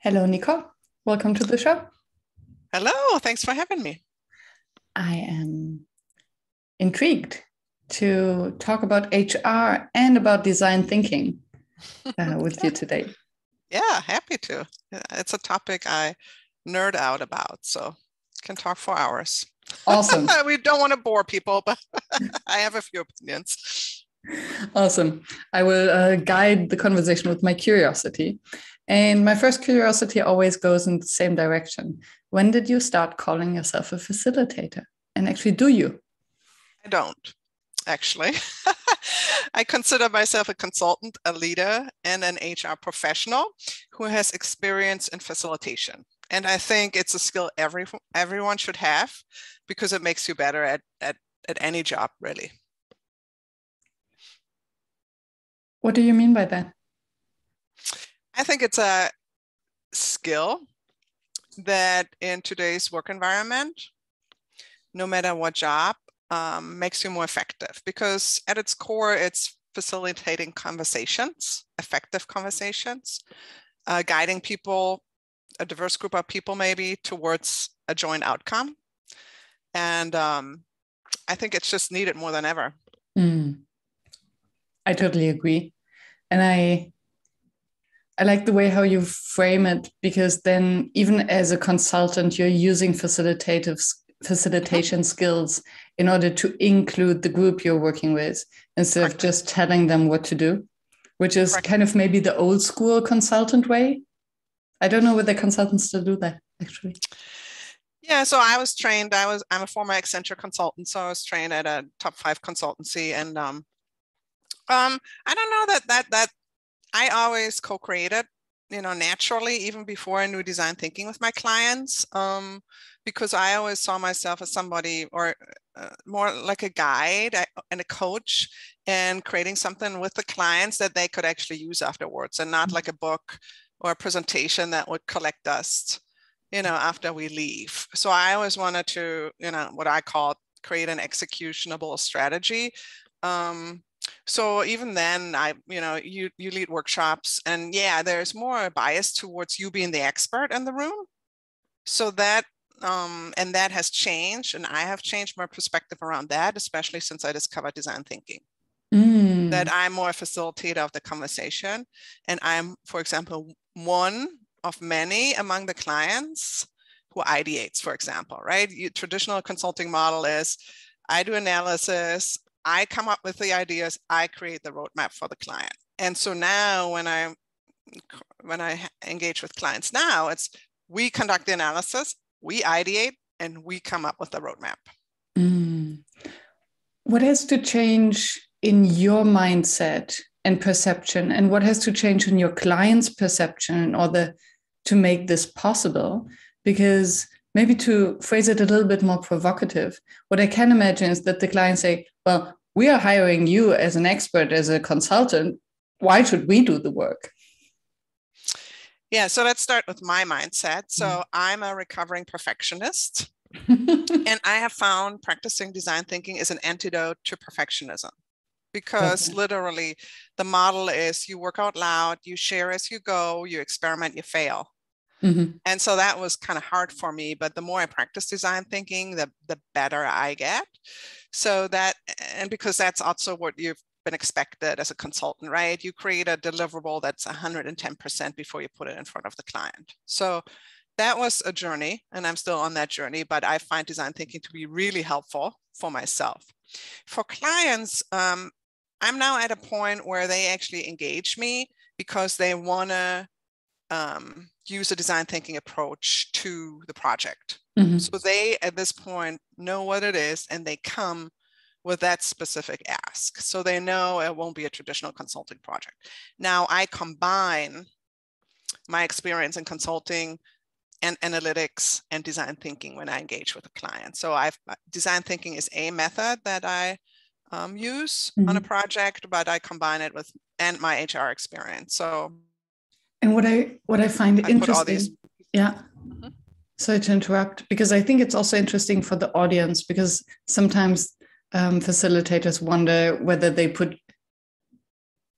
Hello, Nicole. Welcome to the show. Hello, thanks for having me. I am intrigued to talk about HR and about design thinking with you today. Yeah, happy to. It's a topic I nerd out about, so can talk for hours. Awesome. We don't want to bore people, but I have a few opinions. Awesome. I will guide the conversation with my curiosity. And my first curiosity always goes in the same direction. When did you start calling yourself a facilitator? And actually, do you? I don't, actually. I consider myself a consultant, a leader, and an HR professional who has experience in facilitation. And I think it's a skill everyone should have because it makes you better at any job, really. What do you mean by that? I think it's a skill that in today's work environment, no matter what job, makes you more effective because at its core, it's facilitating conversations, effective conversations, guiding people, a diverse group of people maybe, towards a joint outcome. And I think it's just needed more than ever. I totally agree. And I like the way how you frame it, because then even as a consultant, you're using facilitation skills in order to include the group you're working with instead of just telling them what to do, which is kind of maybe the old school consultant way. I don't know whether consultants still do that, actually. Yeah, so I was trained, I'm a former Accenture consultant, so I was trained at a top 5 consultancy. And I don't know that I always co-created, naturally, even before I knew design thinking with my clients, because I always saw myself as somebody or more like a guide and a coach, and creating something with the clients that they could actually use afterwards, and not like a book or a presentation that would collect dust, after we leave. So I always wanted to, what I call create an executionable strategy. So even then, you lead workshops, and yeah, there's more bias towards you being the expert in the room. So that, and that has changed, and I have changed my perspective around that, especially since I discovered design thinking. That I'm more a facilitator of the conversation, and I'm, for example, one of many among the clients who ideates, for example, right? Traditional consulting model is I do analysis, I come up with the ideas, I create the roadmap for the client. And so now when I engage with clients now, it's we conduct the analysis, we ideate, and we come up with the roadmap. What has to change in your mindset and perception, and what has to change in your client's perception in order to make this possible? Because maybe to phrase it a little bit more provocative, what I can imagine is that the clients say, well, we are hiring you as an expert, as a consultant. Why should we do the work? Yeah, so let's start with my mindset. So I'm a recovering perfectionist. And I have found practicing design thinking is an antidote to perfectionism, because literally the model is you work out loud, you share as you go, you experiment, you fail. And so that was kind of hard for me, but the more I practice design thinking, the better I get. So that, and because that's also what you've been expected as a consultant, right? You create a deliverable that's 110% before you put it in front of the client. So that was a journey, and I'm still on that journey, but I find design thinking to be really helpful for myself. For clients, I'm now at a point where they actually engage me because they want to use a design thinking approach to the project. So they, at this point, know what it is, and they come with that specific ask. So they know it won't be a traditional consulting project. Now I combine my experience in consulting and analytics and design thinking when I engage with a client. So design thinking is a method that I use on a project, but I combine it with and my HR experience. So, and what I find interesting, sorry to interrupt, because I think it's also interesting for the audience, because sometimes facilitators wonder whether they put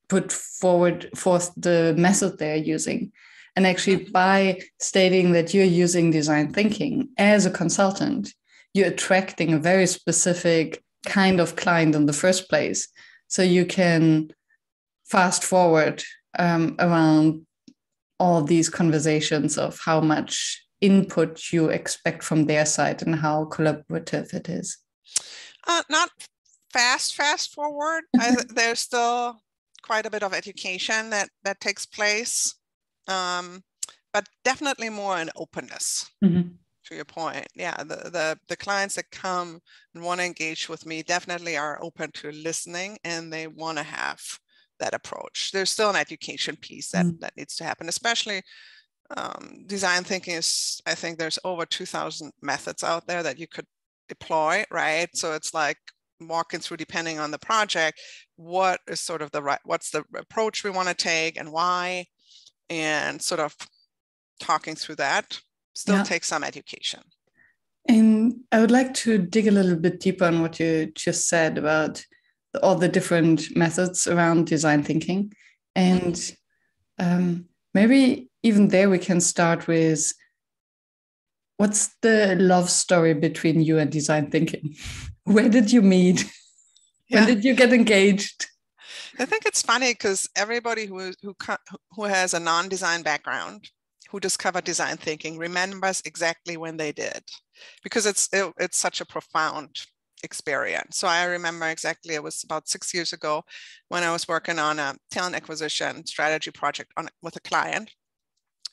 forth the method they're using. And actually, by stating that you're using design thinking as a consultant, you're attracting a very specific kind of client in the first place. So you can fast forward around all these conversations of how much input you expect from their side and how collaborative it is. Not fast forward. There's still quite a bit of education that takes place, but definitely more an openness. Mm-hmm. To your point, yeah, the clients that come and want to engage with me definitely are open to listening, and they want to have that approach. There's still an education piece that needs to happen, especially design thinking is, I think there's over 2,000 methods out there that you could deploy, right? So it's like walking through, depending on the project, what is sort of what's the approach we want to take and why, and sort of talking through that still takes some education. And I would like to dig a little bit deeper on what you just said about all the different methods around design thinking. And maybe even there we can start with, what's the love story between you and design thinking? Where did you meet? When did you get engaged? I think it's funny because everybody who has a non-design background, who discovered design thinking, remembers exactly when they did, because it's such a profound experience. So I remember exactly, it was about 6 years ago when I was working on a talent acquisition strategy project with a client.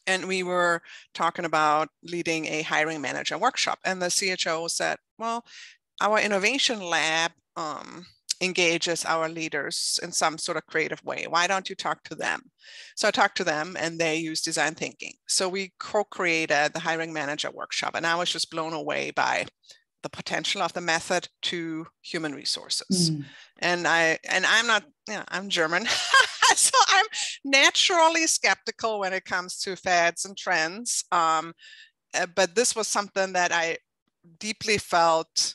And we were talking about leading a hiring manager workshop. And the CHO said, well, our innovation lab engages our leaders in some sort of creative way. Why don't you talk to them? So I talked to them, and they use design thinking. So we co-created the hiring manager workshop, and I was just blown away by the potential of the method to human resources. And I'm not, I'm German. So I'm naturally skeptical when it comes to fads and trends. But this was something that I deeply felt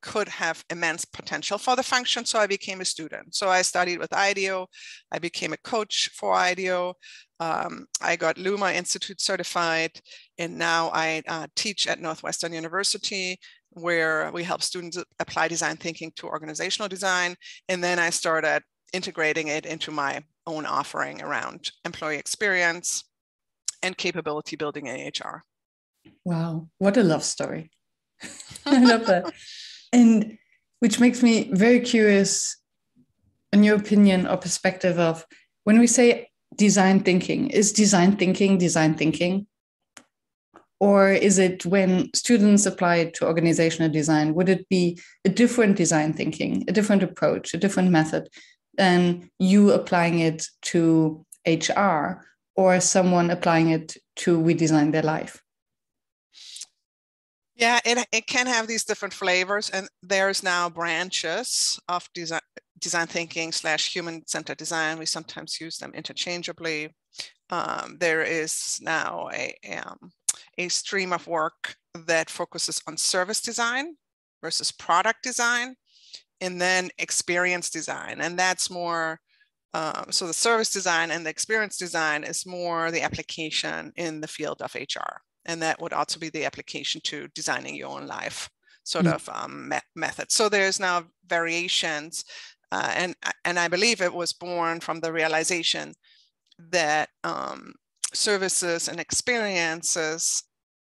could have immense potential for the function. So I became a student. So I studied with IDEO. I became a coach for IDEO. I got Luma Institute certified. And now I teach at Northwestern University, where we help students apply design thinking to organizational design. And then I started integrating it into my own offering around employee experience and capability building in HR. Wow, what a love story. I love that. And which makes me very curious in your opinion or perspective of, when we say design thinking, is design thinking? Or is it, when students apply it to organizational design, would it be a different design thinking, a different approach, a different method than you applying it to HR or someone applying it to redesign their life? Yeah, it can have these different flavors, and there's now branches of design thinking / human-centered design. We sometimes use them interchangeably. There is now a stream of work that focuses on service design versus product design, and then experience design. And that's more, so the service design and the experience design is more the application in the field of HR. And that would also be the application to designing your own life sort of method. So there's now variations. And I believe it was born from the realization that services and experiences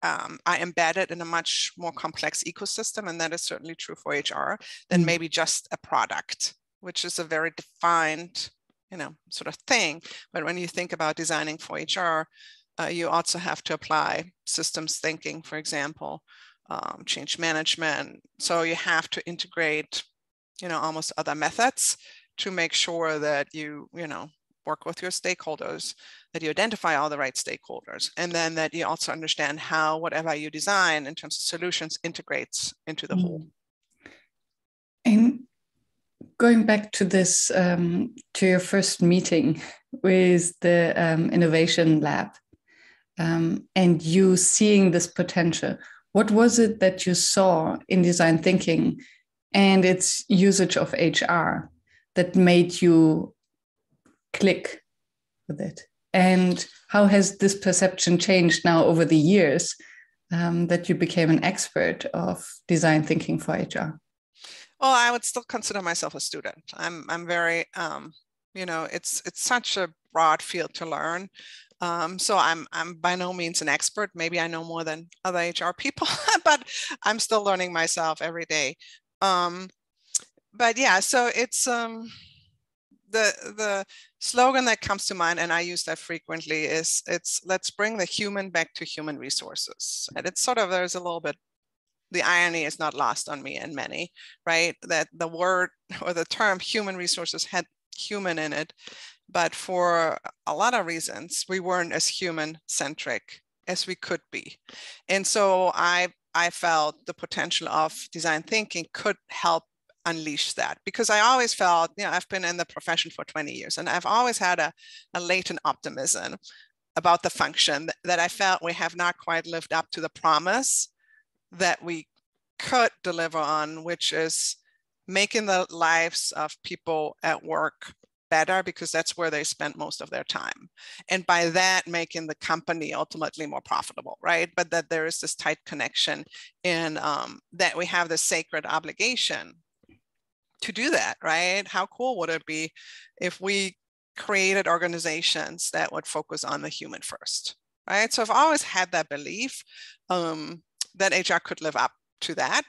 are embedded in a much more complex ecosystem. And that is certainly true for HR than maybe just a product, which is a very defined, sort of thing. But when you think about designing for HR, you also have to apply systems thinking, for example, change management. So you have to integrate, almost other methods to make sure that you work with your stakeholders, that you identify all the right stakeholders, and then that you also understand how whatever you design in terms of solutions integrates into the whole. And going back to this, to your first meeting with the Innovation Lab, and you seeing this potential, what was it that you saw in design thinking and its usage of HR that made you click with it? And how has this perception changed now over the years that you became an expert of design thinking for HR? Well, I would still consider myself a student. I'm very, it's such a broad field to learn. So I'm by no means an expert. Maybe I know more than other HR people, but I'm still learning myself every day. But yeah, so it's the slogan that comes to mind, and I use that frequently, is let's bring the human back to human resources. And it's sort of, there's a little bit, the irony is not lost on me and many, right? That the word or the term human resources had human in it, but for a lot of reasons, we weren't as human centric as we could be. And so I felt the potential of design thinking could help unleash that, because I always felt, I've been in the profession for 20 years and I've always had a latent optimism about the function that I felt we have not quite lived up to the promise that we could deliver on, which is making the lives of people at work better, because that's where they spend most of their time. And by that, making the company ultimately more profitable, right? But that there is this tight connection in that we have this sacred obligation to do that, right? How cool would it be if we created organizations that would focus on the human first, right? So I've always had that belief that HR could live up to that.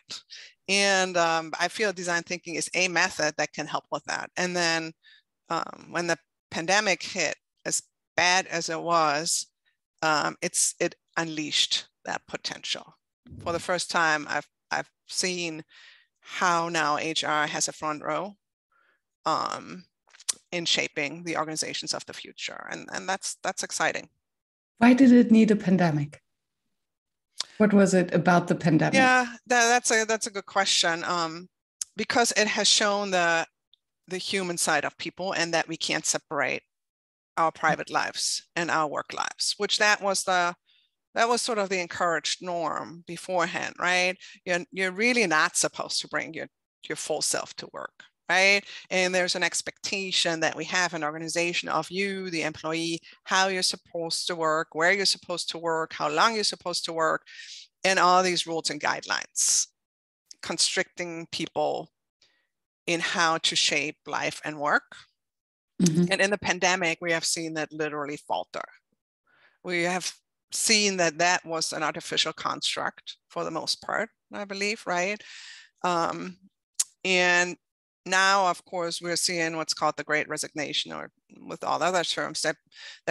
And I feel design thinking is a method that can help with that. And then when the pandemic hit, as bad as it was, it unleashed that potential. For the first time, I've seen how now HR has a front row in shaping the organizations of the future. And that's exciting. Why did it need a pandemic? What was it about the pandemic? Yeah, that's a good question. Because it has shown the human side of people, and that we can't separate our private lives and our work lives, which that was sort of the encouraged norm beforehand, right? You're really not supposed to bring your full self to work, right? And there's an expectation that we have an organization of you, the employee, how you're supposed to work, where you're supposed to work, how long you're supposed to work, and all these rules and guidelines constricting people in how to shape life and work. Mm-hmm. And in the pandemic, we have seen that literally falter. We have seen that was an artificial construct for the most part, I believe, right? And now, of course, we're seeing what's called the Great Resignation, or with all other terms, that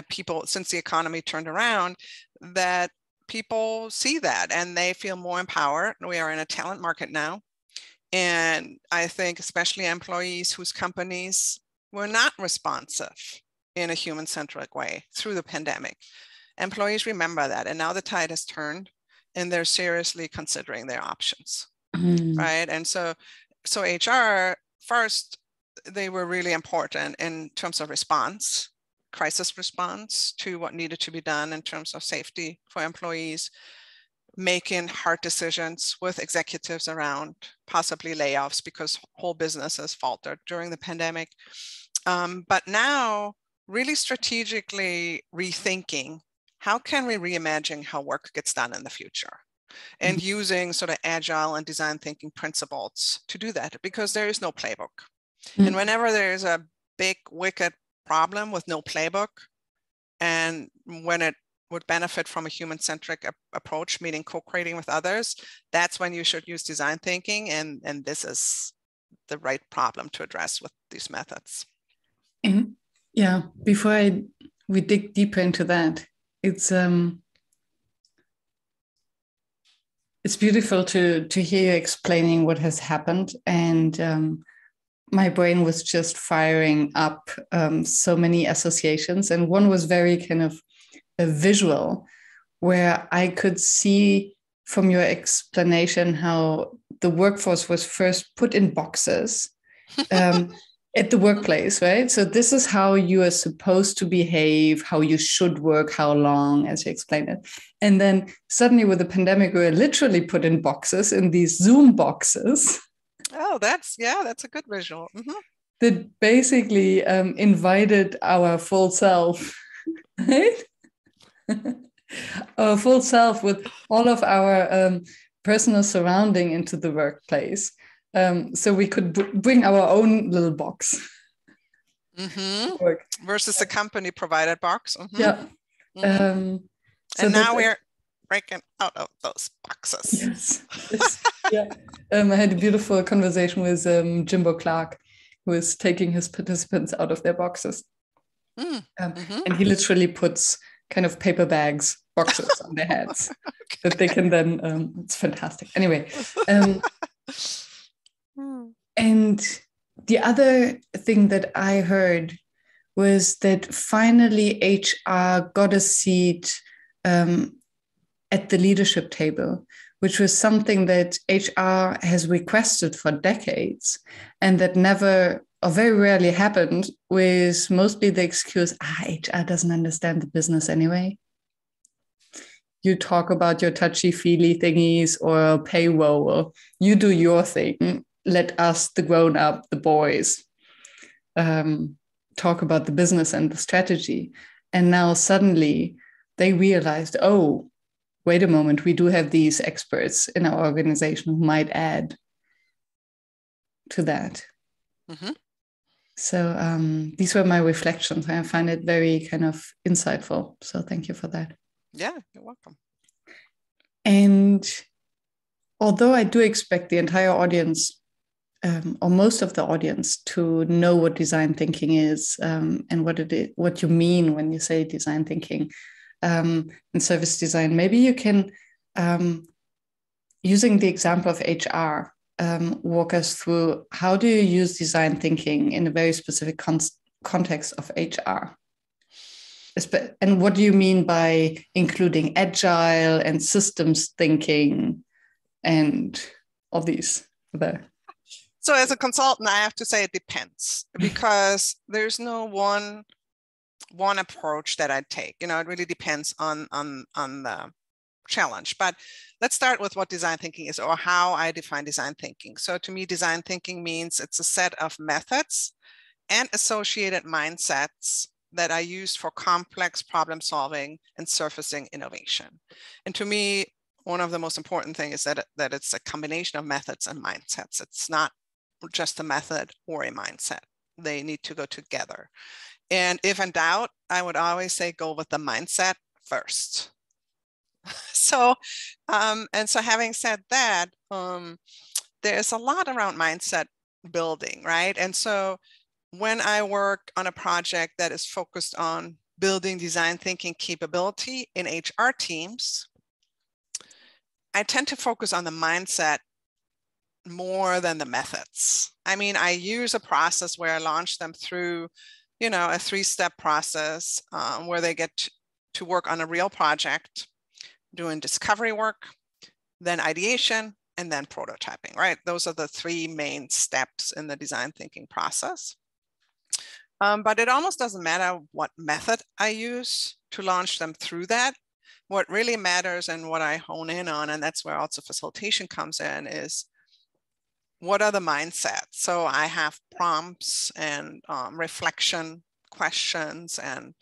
people, since the economy turned around, that people see that and they feel more empowered. We are in a talent market now. And I think especially employees whose companies were not responsive in a human-centric way through the pandemic, employees remember that. And now the tide has turned and they're seriously considering their options, right? And so HR, first, they were really important in terms of response, crisis response to what needed to be done in terms of safety for employees, making hard decisions with executives around possibly layoffs because whole businesses faltered during the pandemic. But now really strategically rethinking, how can we reimagine how work gets done in the future? And using sort of agile and design thinking principles to do that, because there is no playbook. And whenever there's a big, wicked problem with no playbook, and when it would benefit from a human-centric approach, meaning co-creating with others, that's when you should use design thinking. And this is the right problem to address with these methods. And yeah, before we dig deeper into that, it's beautiful to hear you explaining what has happened. And my brain was just firing up so many associations. And one was very kind of a visual, where I could see from your explanation how the workforce was first put in boxes at the workplace, right? So this is how you are supposed to behave, how you should work, how long, as you explained it. And then suddenly with the pandemic, we were literally put in boxes, in these Zoom boxes. Oh, that's a good visual. Mm-hmm. That basically invited our full self Right? Our full self with all of our personal surrounding into the workplace. So we could bring our own little box. Work. Versus a company provided box. Yeah. So and now we're breaking out of those boxes. Yes. Yeah. I had a beautiful conversation with Jimbo Clark, who is taking his participants out of their boxes. And he literally puts kind of paper boxes on their heads that they can then, it's fantastic. Anyway. And the other thing that I heard was that finally HR got a seat at the leadership table, which was something that HR has requested for decades and that never or very rarely happened, with mostly the excuse, HR doesn't understand the business anyway. You talk about your touchy-feely thingies or payroll, you do your thing. Let us, the grown-up, the boys, talk about the business and the strategy. And now suddenly they realized, oh, wait a moment, we do have these experts in our organization who might add to that. So these were my reflections. I find it very kind of insightful. So thank you for that. Yeah, you're welcome. And although I do expect the entire audience or most of the audience to know what design thinking is and what you mean when you say design thinking in service design, maybe you can, using the example of HR, walk us through how do you use design thinking in a very specific context of HR? And what do you mean by including agile and systems thinking and all these there? So as a consultant, I have to say it depends, because there's no one approach that I take. It really depends on the challenge. But let's start with what design thinking is, or how I define design thinking. So to me, design thinking means it's a set of methods and associated mindsets that I use for complex problem solving and surfacing innovation. And to me, one of the most important things is that it's a combination of methods and mindsets. It's not just a method or a mindset. They need to go together. And if in doubt, I would always say go with the mindset first. So having said that, there's a lot around mindset building, right? And so when I work on a project that is focused on building design thinking capability in HR teams, I tend to focus on the mindset more than the methods. I mean, I use a process where I launch them through, a 3-step process where they get to work on a real project, doing discovery work, then ideation, and then prototyping, right? Those are the 3 main steps in the design thinking process. But it almost doesn't matter what method I use to launch them through that. What really matters and what I hone in on, and that's where also facilitation comes in, is what are the mindsets? So I have prompts and reflection questions and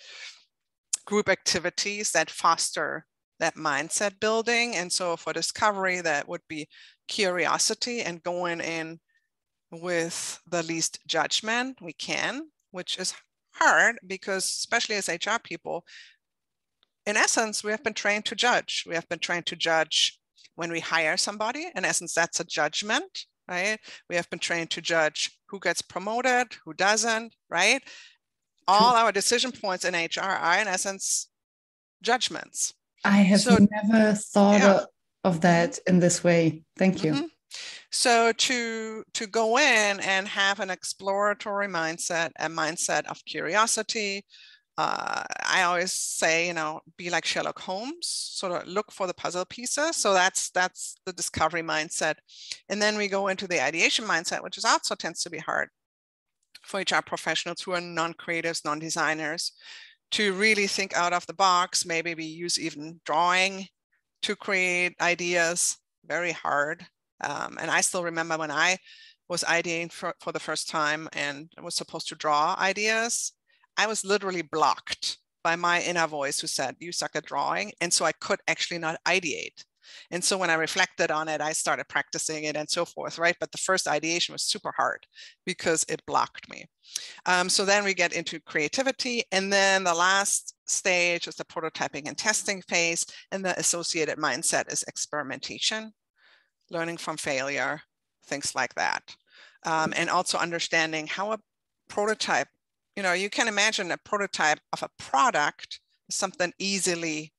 group activities that foster that mindset building. And so for discovery, that would be curiosity and going in with the least judgment we can, which is hard because, especially as HR people, in essence, we have been trained to judge. We have been trained to judge when we hire somebody. In essence, that's a judgment, right? We have been trained to judge who gets promoted, who doesn't, right? All our decision points in HR are, in essence, judgments. I have never thought of that in this way. Thank you. So to go in and have an exploratory mindset, a mindset of curiosity, I always say, be like Sherlock Holmes, sort of look for the puzzle pieces. So that's the discovery mindset. And then we go into the ideation mindset, which is also tends to be hard for HR professionals who are non-creatives, non-designers, to really think out of the box. Maybe we use even drawing to create ideas, very hard. And I still remember when I was ideating for the first time and I was supposed to draw ideas, I was literally blocked by my inner voice who said, you suck at drawing. And so I could actually not ideate. And so when I reflected on it, I started practicing it and so forth, right? But the first ideation was super hard because it blocked me. So then we get into creativity. And then the last stage is the prototyping and testing phase. And the associated mindset is experimentation, learning from failure, things like that. And also understanding how a prototype, you can imagine a prototype of a product is something easily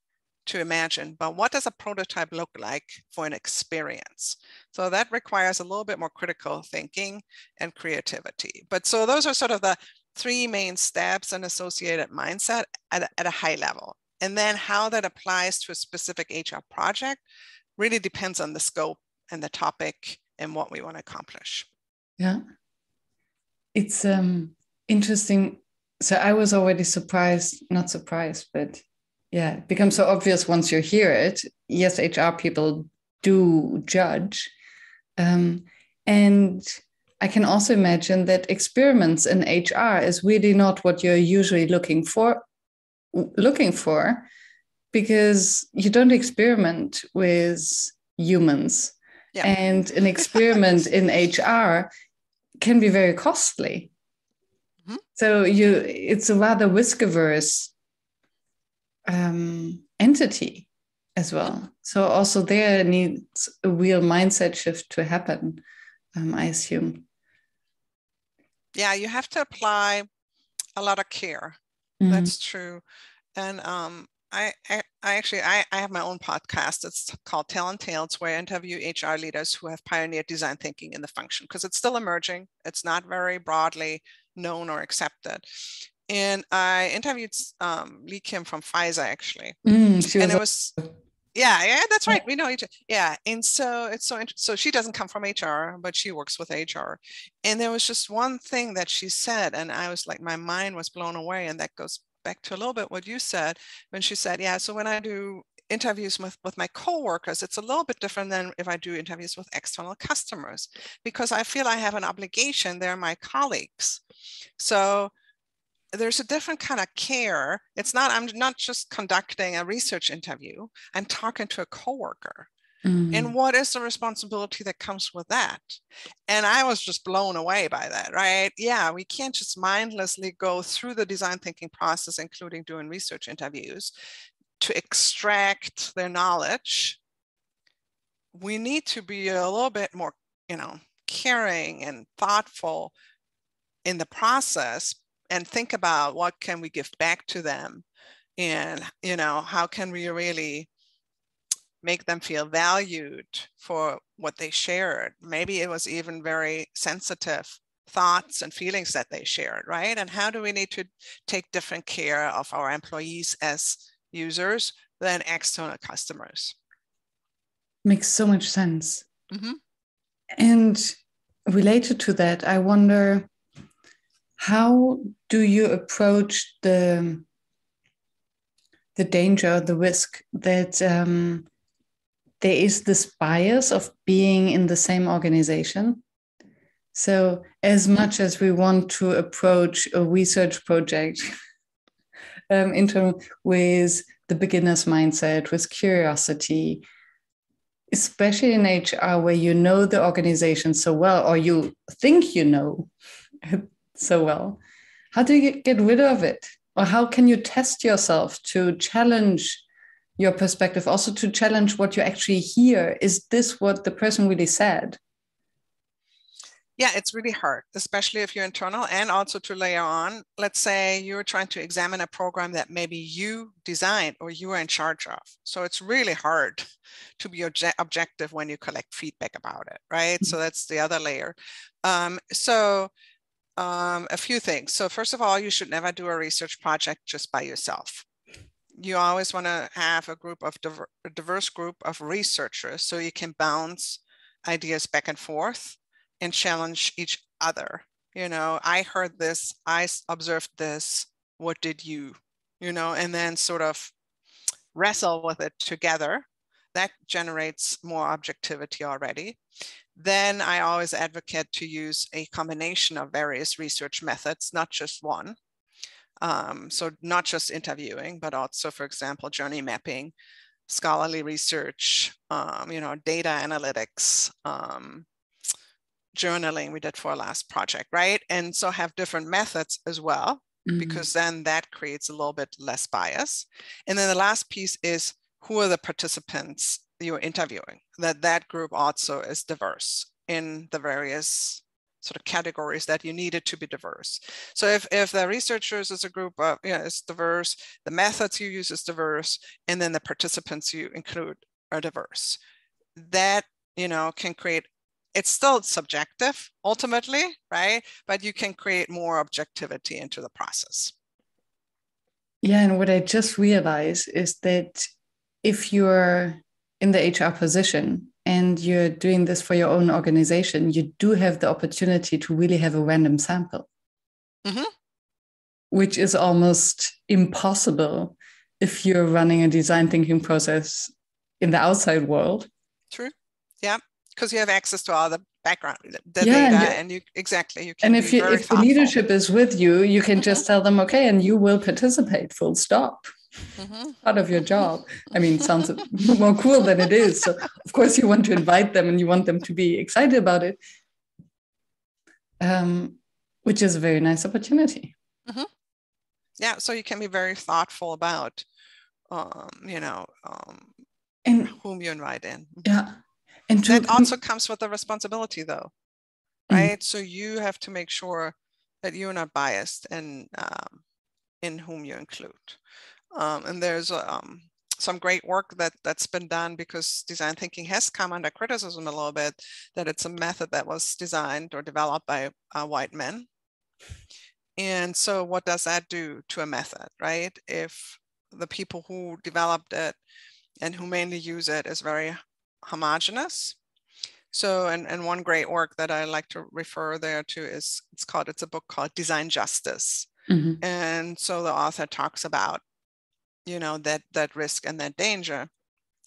to imagine, but what does a prototype look like for an experience? So that requires a little bit more critical thinking and creativity. But so those are sort of the three main steps in associated mindset at a high level. And then how that applies to a specific HR project really depends on the scope and the topic and what we want to accomplish. Yeah. It's interesting. So I was already not surprised, but yeah, it becomes so obvious once you hear it. Yes, HR people do judge. And I can also imagine that experiments in HR is really not what you're usually looking for, because you don't experiment with humans. Yeah. And an experiment in HR can be very costly. Mm-hmm. So it's a rather risk-averse entity as well. Mm-hmm. So also there needs a real mindset shift to happen, I assume. Yeah, you have to apply a lot of care. Mm-hmm. That's true. And I have my own podcast. It's called Talent Tales, where I interview HR leaders who have pioneered design thinking in the function, because it's still emerging. It's not very broadly known or accepted. And I interviewed Lee Kim from Pfizer, actually. Yeah, that's right. We know each other. Yeah. And so it's so interesting. So she doesn't come from HR, but she works with HR. And there was just one thing that she said, and I was like, my mind was blown away. And that goes back to a little bit what you said when she said, yeah, so when I do interviews with my coworkers, it's a little bit different than if I do interviews with external customers, because I feel I have an obligation. They're my colleagues. So there's a different kind of care. I'm not just conducting a research interview. I'm talking to a coworker. Mm. And what is the responsibility that comes with that? And I was just blown away by that, right? Yeah, we can't just mindlessly go through the design thinking process, including doing research interviews, to extract their knowledge. We need to be a little bit more, caring and thoughtful in the process, and think about what can we give back to them, and how can we really make them feel valued for what they shared. Maybe it was even very sensitive thoughts and feelings that they shared, right? And how do we need to take different care of our employees as users than external customers? Makes so much sense. Mm-hmm. And related to that, I wonder, how do you approach the danger, the risk that there is this bias of being in the same organization? So as much as we want to approach a research project with the beginner's mindset, with curiosity, especially in HR, where you know the organization so well, or you think you know so well, how do you get rid of it? Or how can you test yourself to challenge your perspective, also to challenge what you actually hear? Is this what the person really said? Yeah, it's really hard, especially if you're internal, and also to layer on, let's say you're trying to examine a program that maybe you designed or you are in charge of. So it's really hard to be objective when you collect feedback about it, right? Mm-hmm. So that's the other layer. A few things. So first of all, you should never do a research project just by yourself. You always want to have a diverse group of researchers, so you can bounce ideas back and forth and challenge each other. I heard this, I observed this, what did you, and then sort of wrestle with it together. That generates more objectivity already. Then I always advocate to use a combination of various research methods, not just one. So not just interviewing, but also, for example, journey mapping, scholarly research, data analytics, journaling we did for our last project, right? And so have different methods as well, because then that creates a little bit less bias. And then the last piece is, who are the participants you're interviewing? That group also is diverse in the various sort of categories that you need it to be diverse. So if the researchers is a group of, is diverse, the methods you use is diverse, and then the participants you include are diverse, that, can create, it's still subjective ultimately, right? But you can create more objectivity into the process. Yeah, and what I just realized is that if you're in the HR position and you're doing this for your own organization, you do have the opportunity to really have a random sample, which is almost impossible if you're running a design thinking process in the outside world. True. Yeah, because you have access to all the background, the data, and you can. And if the leadership is with you, you can just tell them, okay, and you will participate, full stop. Part of your job. I mean, it sounds more cool than it is. So of course you want to invite them and you want them to be excited about it, which is a very nice opportunity. Yeah, so you can be very thoughtful about, and whom you invite in. Yeah. And that also comes with the responsibility though, right? So you have to make sure that you're not biased in whom you include. And there's some great work that's been done, because design thinking has come under criticism a little bit, that it's a method that was designed or developed by white men. And so what does that do to a method, right? If the people who developed it and who mainly use it is very homogenous. So, and one great work that I like to refer there to is, it's a book called Design Justice. And so the author talks about, that risk and that danger.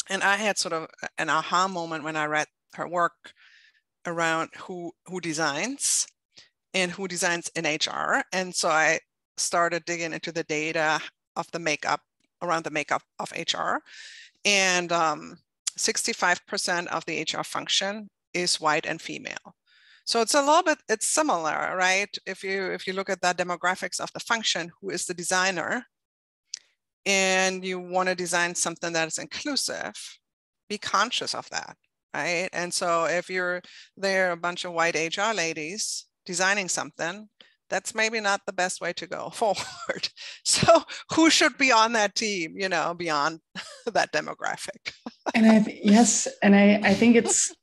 And I had sort of an aha moment when I read her work around who designs and who designs in HR. And so I started digging into the data of the makeup, around the makeup of HR. And 65% of the HR function is white and female. So it's a little bit, it's similar, right? If you look at the demographics of the function, who is the designer, and you want to design something that is inclusive, be conscious of that, right? And so if there are a bunch of white HR ladies designing something, that's maybe not the best way to go forward. So who should be on that team, beyond that demographic? And I think it's,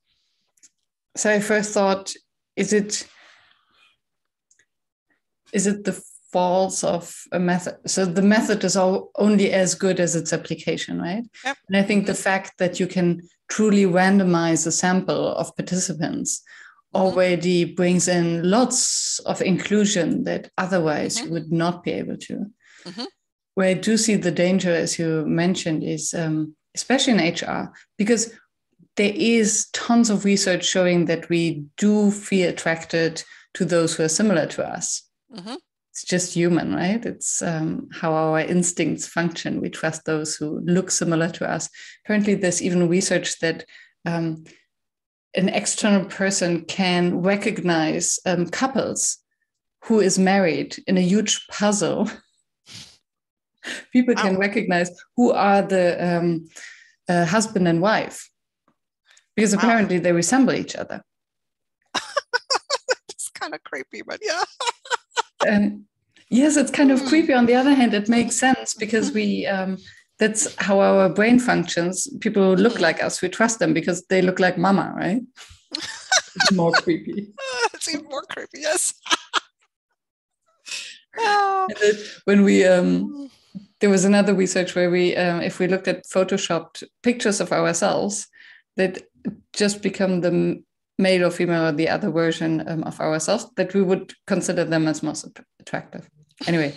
so I first thought, is it the faults of a method? So the method is only as good as its application, right? Yep. And I think the fact that you can truly randomize a sample of participants already brings in lots of inclusion that otherwise you would not be able to. Where I do see the danger, as you mentioned, is especially in HR, because there is tons of research showing that we do feel attracted to those who are similar to us. It's just human, right? It's how our instincts function. We trust those who look similar to us. Apparently, there's even research that an external person can recognize couples who is married in a huge puzzle. People can recognize who are the husband and wife, because apparently they resemble each other. It's kind of creepy, but yeah. Yes, it's kind of creepy. On the other hand, it makes sense, because that's how our brain functions. People who look like us, we trust them because they look like mama, right? It's more creepy. It's even more creepy, yes. When we there was another research where we if we looked at photoshopped pictures of ourselves, that just become the male or female or the other version of ourselves, that we would consider them as most attractive. Anyway,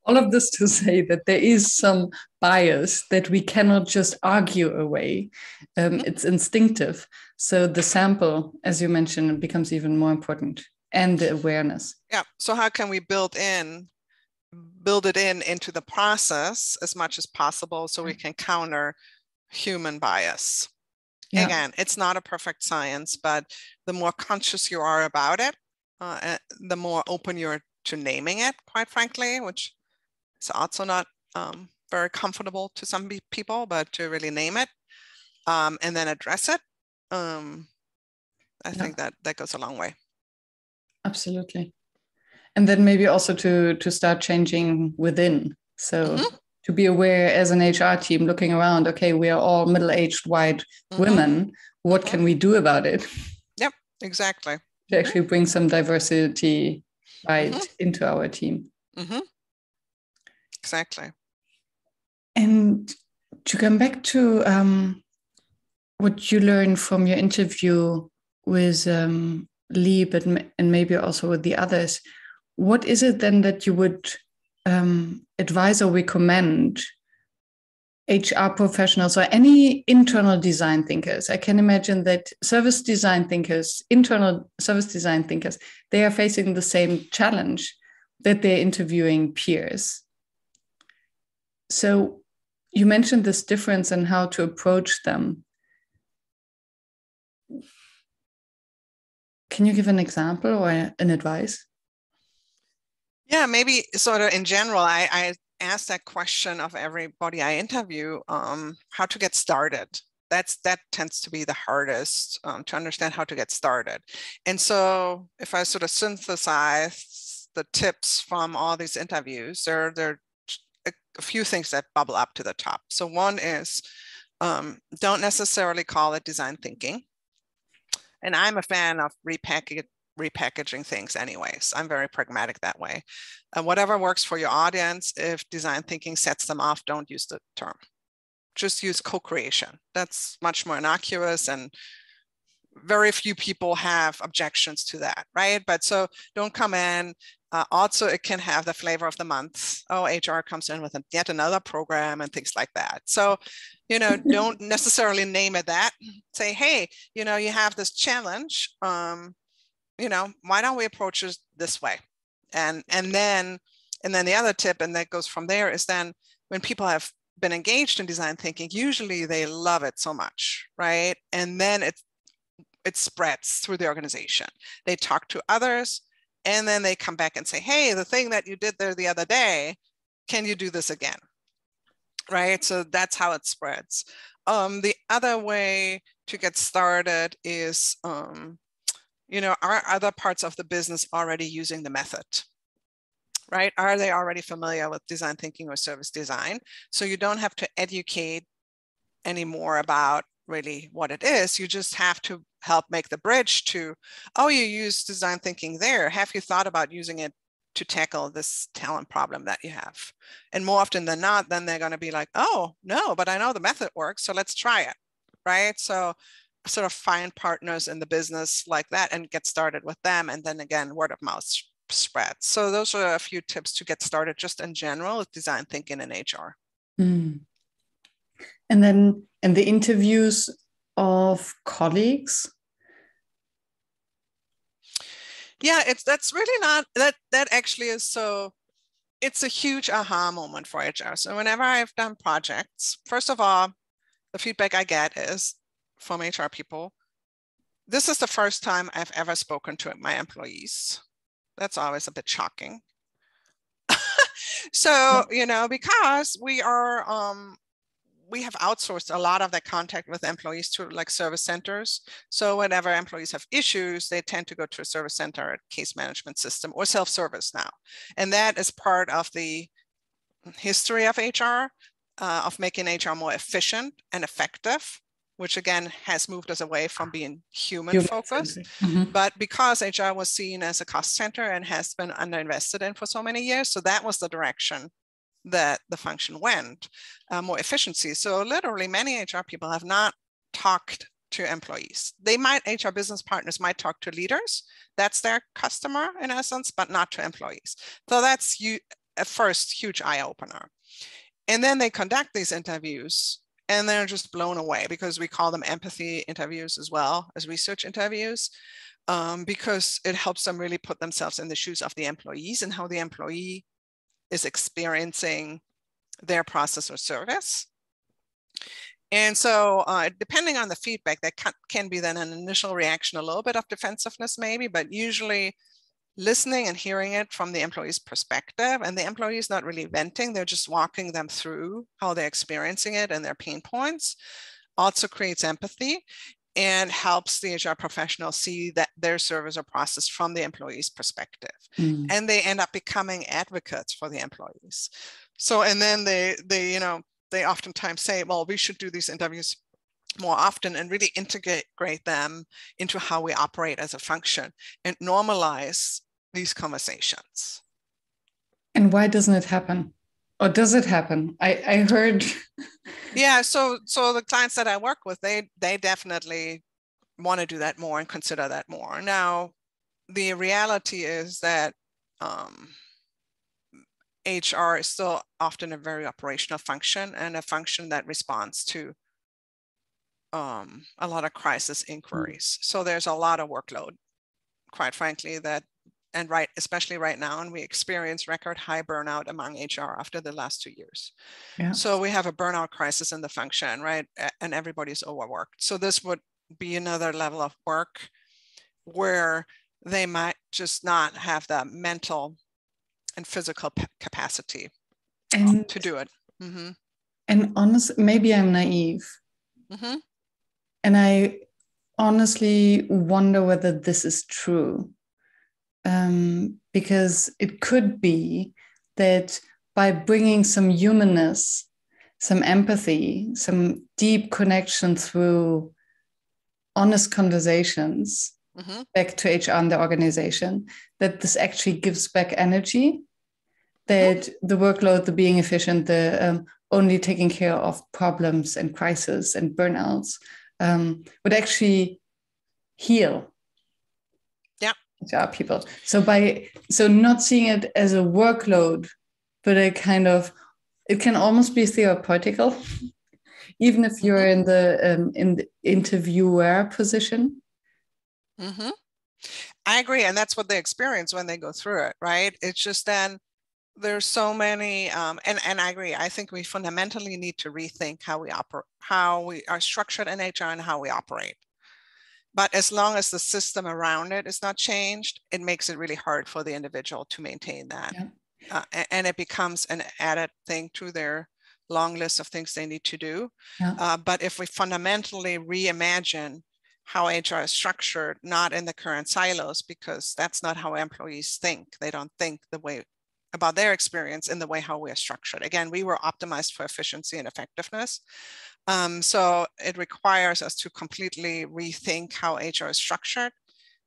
all of this to say that there is some bias that we cannot just argue away. It's instinctive. So the sample, as you mentioned, becomes even more important, and the awareness. Yeah. So how can we build in build it into the process as much as possible so we can counter human bias. Yeah. Again, it's not a perfect science, but the more conscious you are about it, the more open you're to naming it, quite frankly, which is also not very comfortable to some people, but to really name it and then address it, I think that goes a long way. Absolutely. And then maybe also to start changing within. So to be aware as an HR team looking around, okay, we are all middle-aged white women. What can we do about it? Yep, exactly. To actually bring some diversity into our team. Exactly. And to come back to what you learned from your interview with Lee, and maybe also with the others, what is it then that you would advise or recommend HR professionals or any internal design thinkers? I can imagine that internal service design thinkers, they are facing the same challenge that they're interviewing peers. So you mentioned this difference in how to approach them. Can you give an example or an advice? Yeah, maybe sort of in general, I ask that question of everybody I interview, how to get started. That tends to be the hardest, to understand how to get started. And so if I sort of synthesize the tips from all these interviews, there are a few things that bubble up to the top. So one is, don't necessarily call it design thinking. And I'm a fan of repackaging things anyways. I'm very pragmatic that way. Whatever works for your audience, if design thinking sets them off, don't use the term. Just use co-creation. That's much more innocuous, and very few people have objections to that, right? But so don't come in. Also, it can have the flavor of the month. Oh, HR comes in with yet another program and things like that. So, don't necessarily name it that. Say, hey, you have this challenge. Why don't we approach it this way? And then the other tip, and that goes from there, is then when people have been engaged in design thinking, usually they love it so much, right? And then it spreads through the organization. They talk to others, and then they come back and say, hey, the thing that you did there the other day, can you do this again? Right? So that's how it spreads. The other way to get started is, are other parts of the business already using the method? Right? Are they already familiar with design thinking or service design? So you don't have to educate anymore about really what it is. You just have to help make the bridge to, oh, you use design thinking there. Have you thought about using it to tackle this talent problem that you have? And more often than not, then they're going to be like, oh, no, but I know the method works, so let's try it, right? So sort of find partners in the business like that and get started with them. And then again, word of mouth spreads. So those are a few tips to get started just in general with design thinking in HR. Mm. And then in the interviews of colleagues? Yeah, that's really not, that actually is so, it's a huge aha moment for HR. So whenever I've done projects, first of all, the feedback I get is from HR people, this is the first time I've ever spoken to my employees. That's always a bit shocking. So, because we have outsourced a lot of that contact with employees to like service centers. So whenever employees have issues, they tend to go to a service center, a case management system, or self-service now. And that is part of the history of HR, of making HR more efficient and effective, which again has moved us away from being human focused. But because HR was seen as a cost center and has been underinvested in for so many years, so that was the direction that the function went, more efficiency. So literally many HR people have not talked to employees. HR business partners might talk to leaders. That's their customer in essence, but not to employees. So that's a first huge eye opener. And then they conduct these interviews and they're just blown away, because we call them empathy interviews as well as research interviews, because it helps them really put themselves in the shoes of the employees and how the employee is experiencing their process or service. And so depending on the feedback, that can be then an initial reaction, a little bit of defensiveness maybe, but usually listening and hearing it from the employee's perspective, and the employee is not really venting, they're just walking them through how they're experiencing it and their pain points, also creates empathy and helps the HR professional see that their service or process from the employee's perspective. And they end up becoming advocates for the employees. So, and then they oftentimes say, well, we should do these interviews more often and really integrate them into how we operate as a function and normalize these conversations. And why doesn't it happen? Or does it happen? I heard. Yeah, so the clients that I work with, they definitely want to do that more and consider that more. Now, the reality is that HR is still often a very operational function and a function that responds to a lot of crisis inquiries. So there's a lot of workload, quite frankly, especially right now, and we experience record high burnout among HR after the last 2 years. Yeah. So we have a burnout crisis in the function, right? And everybody's overworked. So this would be another level of work where they might just not have the mental and physical capacity to do it. Mm-hmm. And honestly, maybe I'm naive. Mm-hmm. And I honestly wonder whether this is true. Because it could be that by bringing some humanness, some empathy, some deep connection through honest conversations back to HR and the organization, that this actually gives back energy, that the workload, the being efficient, the only taking care of problems and crises and burnouts would actually heal HR people. So not seeing it as a workload, but it can almost be therapeutical, even if you're in the interviewer position. Mm-hmm. I agree, and that's what they experience when they go through it, right? It's just then there's so many, and I agree. I think we fundamentally need to rethink how we are structured in HR and how we operate. But as long as the system around it is not changed, it makes it really hard for the individual to maintain that. Yeah. And it becomes an added thing to their long list of things they need to do. Yeah. But if we fundamentally reimagine how HR is structured, not in the current silos, because that's not how employees think. They don't think the way about their experience in the way how we are structured. Again, we were optimized for efficiency and effectiveness. So it requires us to completely rethink how HR is structured,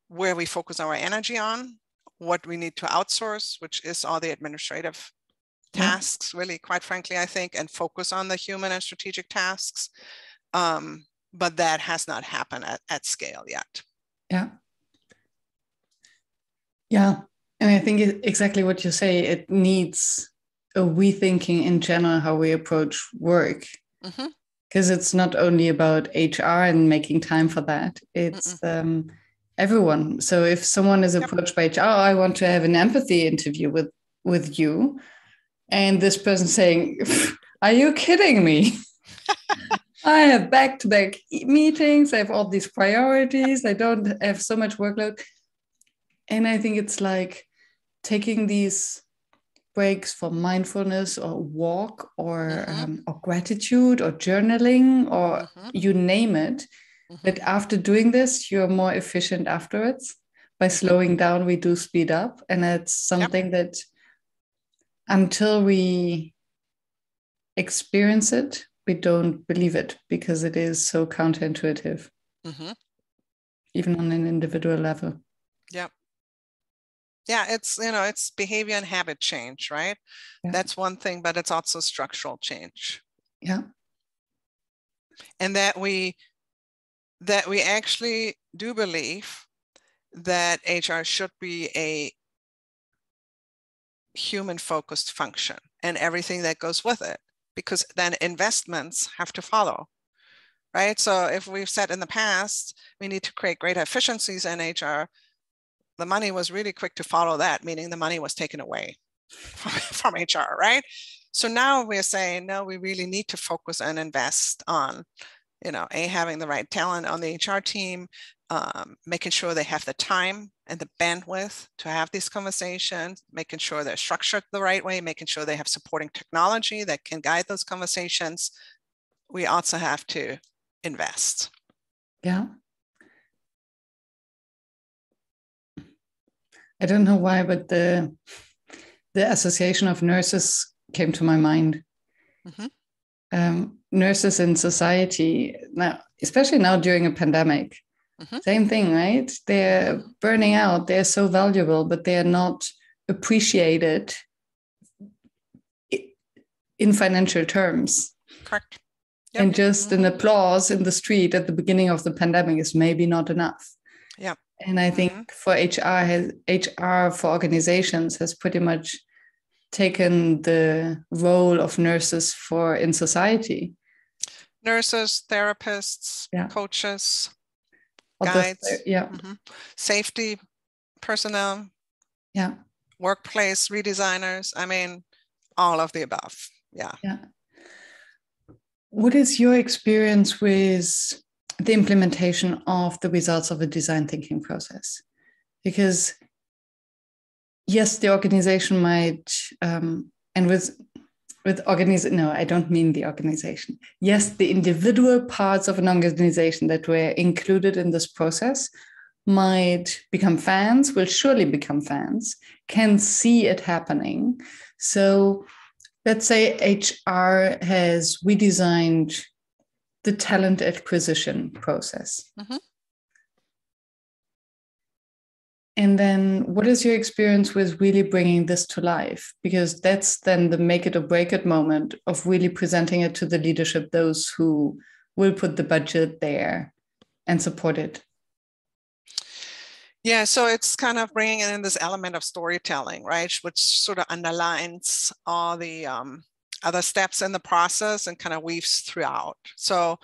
where we focus our energy on, what we need to outsource, which is all the administrative tasks, really, quite frankly, I think, and focus on the human and strategic tasks. But that has not happened at scale yet. Yeah. Yeah. And I think exactly what you say, it needs a rethinking in general how we approach work. Because it's not only about HR and making time for that. It's everyone. So if someone is approached by HR, I want to have an empathy interview with you. And this person saying, are you kidding me? I have back-to-back meetings. I have all these priorities. I don't have so much workload. And I think it's like taking these breaks for mindfulness or walk or gratitude or journaling or you name it. But after doing this, you're more efficient afterwards. By slowing down, we do speed up. And that's something that until we experience it, we don't believe it because it is so counterintuitive, even on an individual level. Yeah. Yeah, it's behavior and habit change, right? Yeah. That's one thing, but it's also structural change. Yeah. And that we actually do believe that HR should be a human-focused function and everything that goes with it, because then investments have to follow, right? So if we've said in the past, we need to create greater efficiencies in HR, the money was really quick to follow that, meaning the money was taken away. from HR, right? So now we're saying, no, we really need to focus and invest on, having the right talent on the HR team, making sure they have the time and the bandwidth to have these conversations, making sure they're structured the right way, making sure they have supporting technology that can guide those conversations. We also have to invest. Yeah. I don't know why, but the Association of Nurses came to my mind. Nurses in society now, especially now during a pandemic, same thing, right? They're burning out. They're so valuable, but they're not appreciated in financial terms. Correct. Yep. And just an applause in the street at the beginning of the pandemic is maybe not enough. Yeah. And I think for HR for organizations has pretty much taken the role of nurses in society. Nurses, therapists, coaches, guides, safety personnel, workplace redesigners. I mean, all of the above. Yeah. What is your experience with the implementation of the results of a design thinking process? Because yes, the organization might, and no, I don't mean the organization. Yes, the individual parts of an organization that were included in this process might become fans, will surely become fans, can see it happening. So let's say HR has redesigned the talent acquisition process. And then what is your experience with really bringing this to life? Because that's then the make it or break it moment of really presenting it to the leadership, those who will put the budget there and support it. Yeah, so it's kind of bringing in this element of storytelling, right? Which sort of underlines all the other steps in the process and kind of weaves throughout. So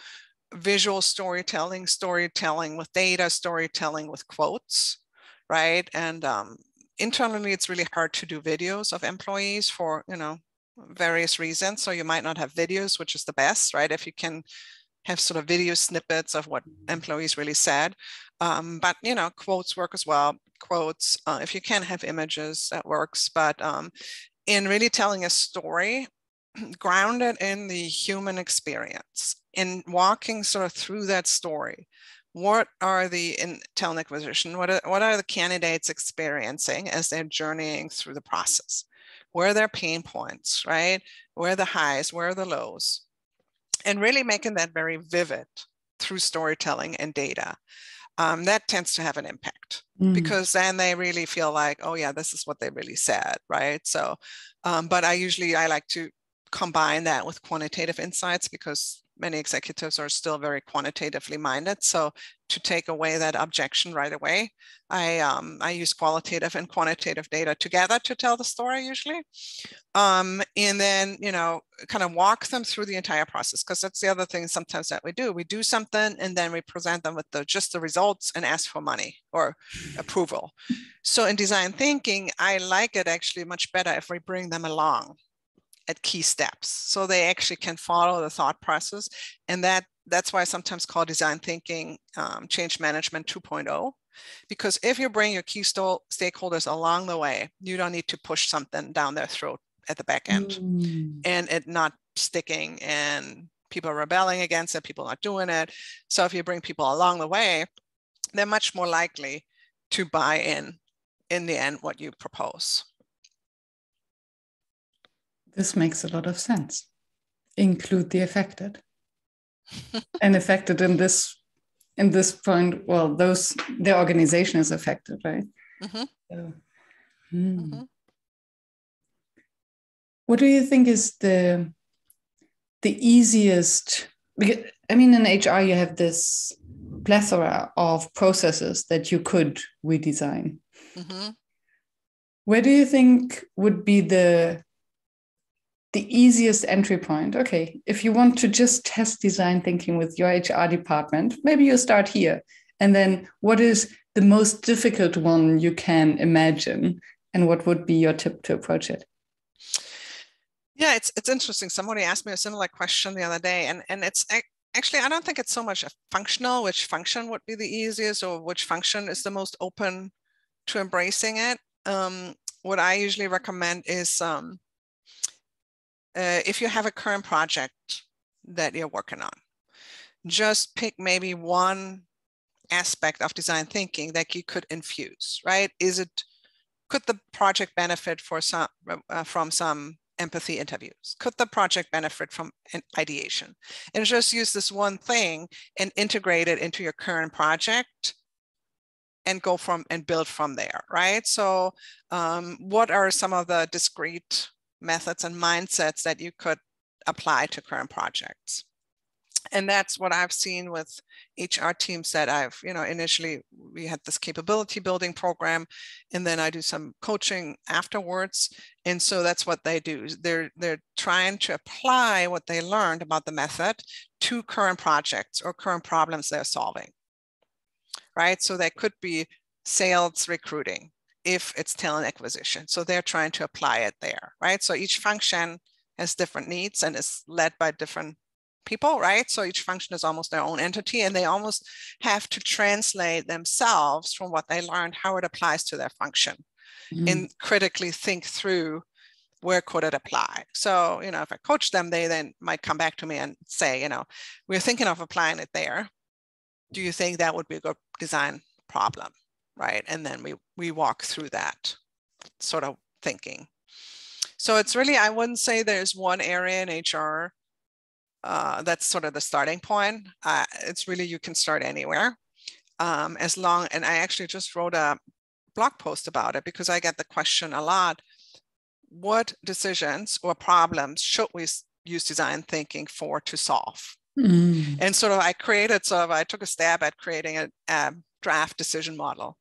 visual storytelling, storytelling with data, storytelling with quotes, right? And internally, it's really hard to do videos of employees for, various reasons. So you might not have videos, which is the best, right? If you can have sort of video snippets of what employees really said. But, quotes work as well. Quotes, if you can have images, that works. But in really telling a story, grounded in the human experience, in walking sort of through that story, what are in talent acquisition, what are the candidates experiencing as they're journeying through the process? Where are their pain points, right? Where are the highs, where are the lows? And really making that very vivid through storytelling and data. That tends to have an impact because then they really feel like, oh yeah, this is what they really said, right? So, but I like to combine that with quantitative insights because many executives are still very quantitatively minded. So to take away that objection right away, I use qualitative and quantitative data together to tell the story usually. And then, kind of walk them through the entire process, because that's the other thing sometimes that we do. We do something and then we present them with just the results and ask for money or approval. So in design thinking, I like it actually much better if we bring them along at key steps so they actually can follow the thought process. And that's why I sometimes call design thinking change management 2.0. Because if you bring your key stakeholders along the way, you don't need to push something down their throat at the back end and it not sticking and people rebelling against it, people not doing it. So if you bring people along the way, they're much more likely to buy in the end what you propose. This makes a lot of sense. Include the affected. And affected in this point, well, their organization is affected, right? So, What do you think is the easiest? Because, I mean, in HR, you have this plethora of processes that you could redesign. Where do you think would be the easiest entry point? Okay, if you want to just test design thinking with your HR department, maybe you start here. And then what is the most difficult one you can imagine? And what would be your tip to approach it? Yeah, it's interesting. Somebody asked me a similar question the other day, and it's actually, I don't think it's so much a functional, which function would be the easiest or which function is the most open to embracing it. What I usually recommend is if you have a current project that you're working on, just pick maybe one aspect of design thinking that you could infuse, right? Could the project benefit from some empathy interviews? Could the project benefit from ideation? And just use this one thing and integrate it into your current project and build from there, right? So what are some of the discrete methods and mindsets that you could apply to current projects? And that's what I've seen with HR teams that I've, initially we had this capability building program, and then I do some coaching afterwards. And so that's what they do. They're trying to apply what they learned about the method to current projects or current problems they're solving, right? So that could be sales recruiting if it's talent acquisition. So they're trying to apply it there, right? So each function has different needs and is led by different people, right? So each function is almost their own entity, and they almost have to translate themselves from what they learned, how it applies to their function, and critically think through where could it apply. So, if I coach them, they then might come back to me and say, we're thinking of applying it there. Do you think that would be a good design problem, right? And then we walk through that sort of thinking. So it's really, I wouldn't say there's one area in HR that's sort of the starting point. It's really, you can start anywhere and I actually just wrote a blog post about it because I get the question a lot. What decisions or problems should we use design thinking for to solve? And sort of I took a stab at creating a draft decision model.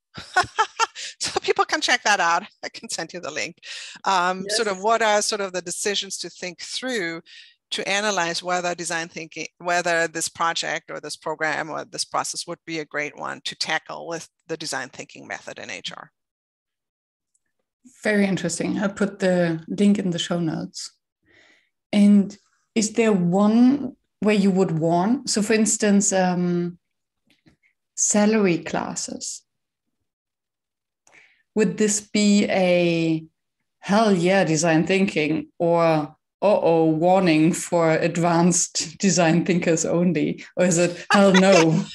So people can check that out. I can send you the link. Yes. Sort of what are sort of the decisions to think through to analyze whether this project or this program or this process would be a great one to tackle with the design thinking method in HR. Very interesting. I'll put the link in the show notes. And is there one where you would warn? So for instance, salary classes. Would this be a hell yeah design thinking, or warning for advanced design thinkers only? Or is it hell no?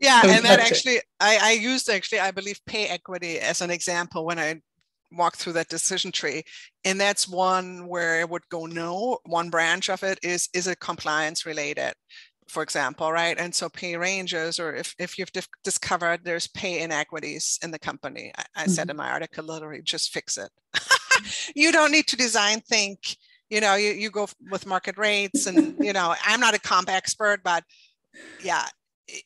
Yeah, and that actually, I used I believe pay equity as an example when I walk through that decision tree. And that's one where it would go no. One branch of it is it compliance related, for example, right? And so pay ranges, or if you've discovered there's pay inequities in the company, I said in my article, literally just fix it. You don't need to design think, you go with market rates and, I'm not a comp expert, but yeah,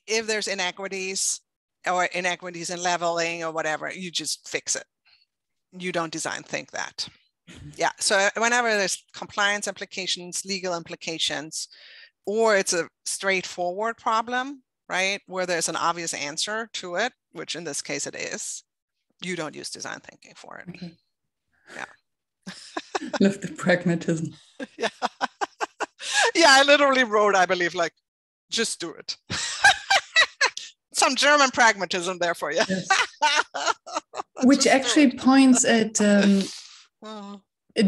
if there's inequities in leveling or whatever, you just fix it. You don't design think that. Yeah. So whenever there's compliance implications, legal implications, or it's a straightforward problem, right, where there's an obvious answer to it, which in this case it is, you don't use design thinking for it. Okay. Yeah. Love the pragmatism. Yeah. Yeah, I literally wrote, I believe, like, just do it. Some German pragmatism there for you. Yes. Which actually points at a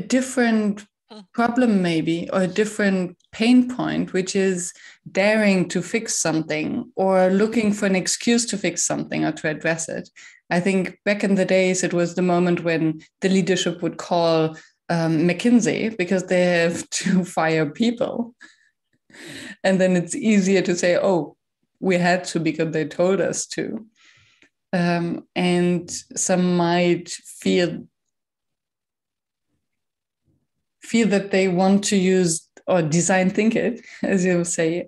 different problem maybe, or a different pain point, which is daring to fix something or looking for an excuse to fix something or to address it. I think back in the days, it was the moment when the leadership would call McKinsey because they have to fire people. And then it's easier to say, oh, we had to because they told us to. And some might feel that they want to use or design think it, as you say,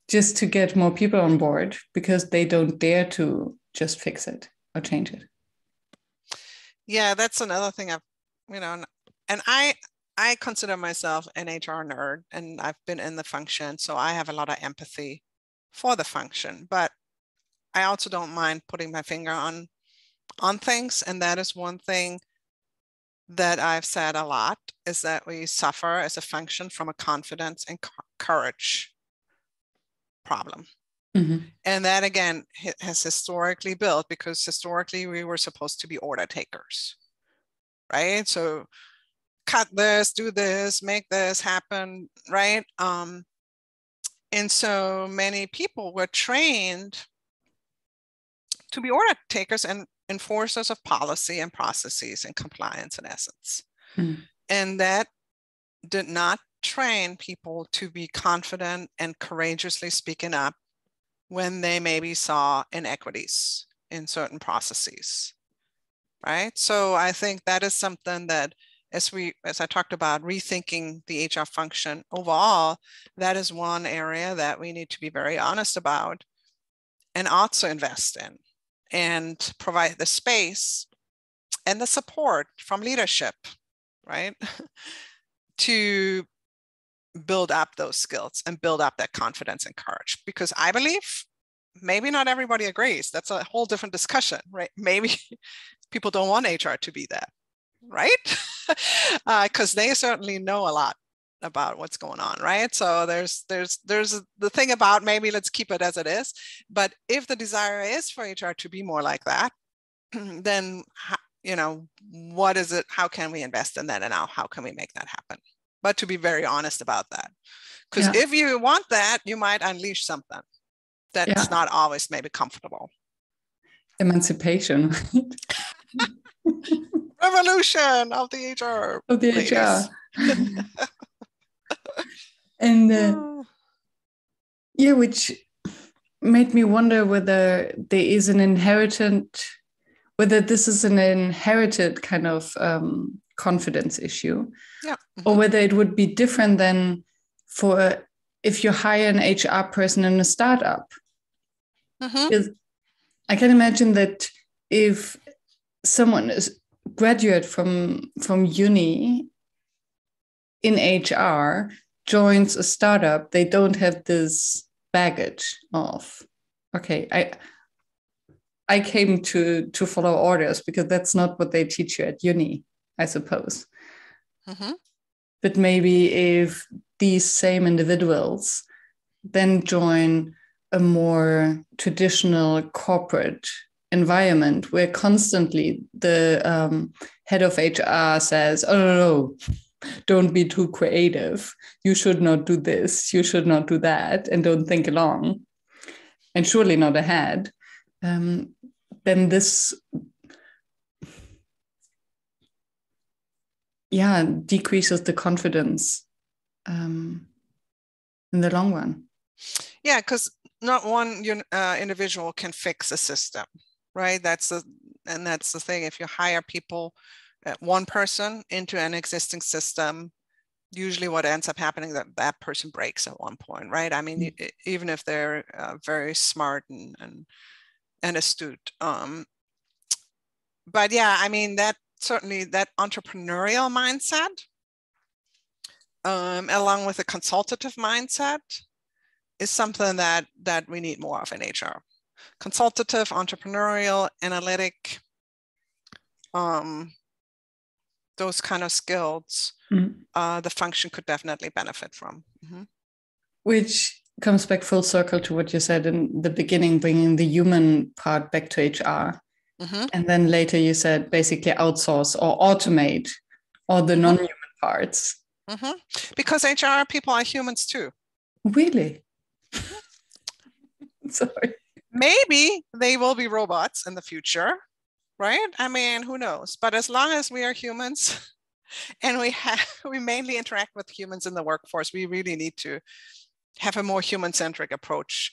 just to get more people on board because they don't dare to just fix it or change it. Yeah, that's another thing and I consider myself an HR nerd, and I've been in the function, so I have a lot of empathy for the function, but I also don't mind putting my finger on things. And that is one thing that I've said a lot is that we suffer as a function from a confidence and courage problem. Mm-hmm. And that, again, has historically built, because historically we were supposed to be order takers, right? So cut this, do this, make this happen, right? And so many people were trained to be order takers and enforcers of policy and processes and compliance, in essence. Mm. And that did not train people to be confident and courageously speaking up when they maybe saw inequities in certain processes, right? So I think that is something that, as I talked about rethinking the HR function overall, that is one area that we need to be very honest about and also invest in, and provide the space and the support from leadership, right? To build up those skills and build up that confidence and courage. Because I believe, maybe not everybody agrees, that's a whole different discussion, right? Maybe people don't want HR to be that, right? Because they certainly know a lot about what's going on, right? So there's the thing about, maybe let's keep it as it is. But if the desire is for HR to be more like that, then, you know, what is it? How can we invest in that, and how can we make that happen? But to be very honest about that, because if you want that, you might unleash something that's not always maybe comfortable. Emancipation. Revolution of the HR. Of the ladies. HR. And which made me wonder whether there is whether this is an inherited kind of confidence issue, or whether it would be different than if you hire an HR person in a startup. Because I can imagine that if someone is graduate from uni in HR, joins a startup, they don't have this baggage of, okay, I came to follow orders, because that's not what they teach you at uni, I suppose. But maybe if these same individuals then join a more traditional corporate environment where constantly the head of HR says, oh, no, don't be too creative. You should not do this. You should not do that. And don't think along. And surely not ahead. Then this, decreases the confidence in the long run. Yeah, because not one individual can fix a system, right? That's the thing. If you hire people, one person into an existing system, usually what ends up happening is that person breaks at one point, right? I mean, even if they're very smart and astute. But yeah, I mean, that certainly that entrepreneurial mindset, along with a consultative mindset, is something that we need more of in HR. Consultative, entrepreneurial, analytic, those kind of skills, the function could definitely benefit from. Which comes back full circle to what you said in the beginning, bringing the human part back to HR. And then later you said basically outsource or automate all the non-human parts. Because HR people are humans too. Really? Sorry. Maybe they will be robots in the future, right? I mean, who knows? But as long as we are humans and we mainly interact with humans in the workforce, we really need to have a more human-centric approach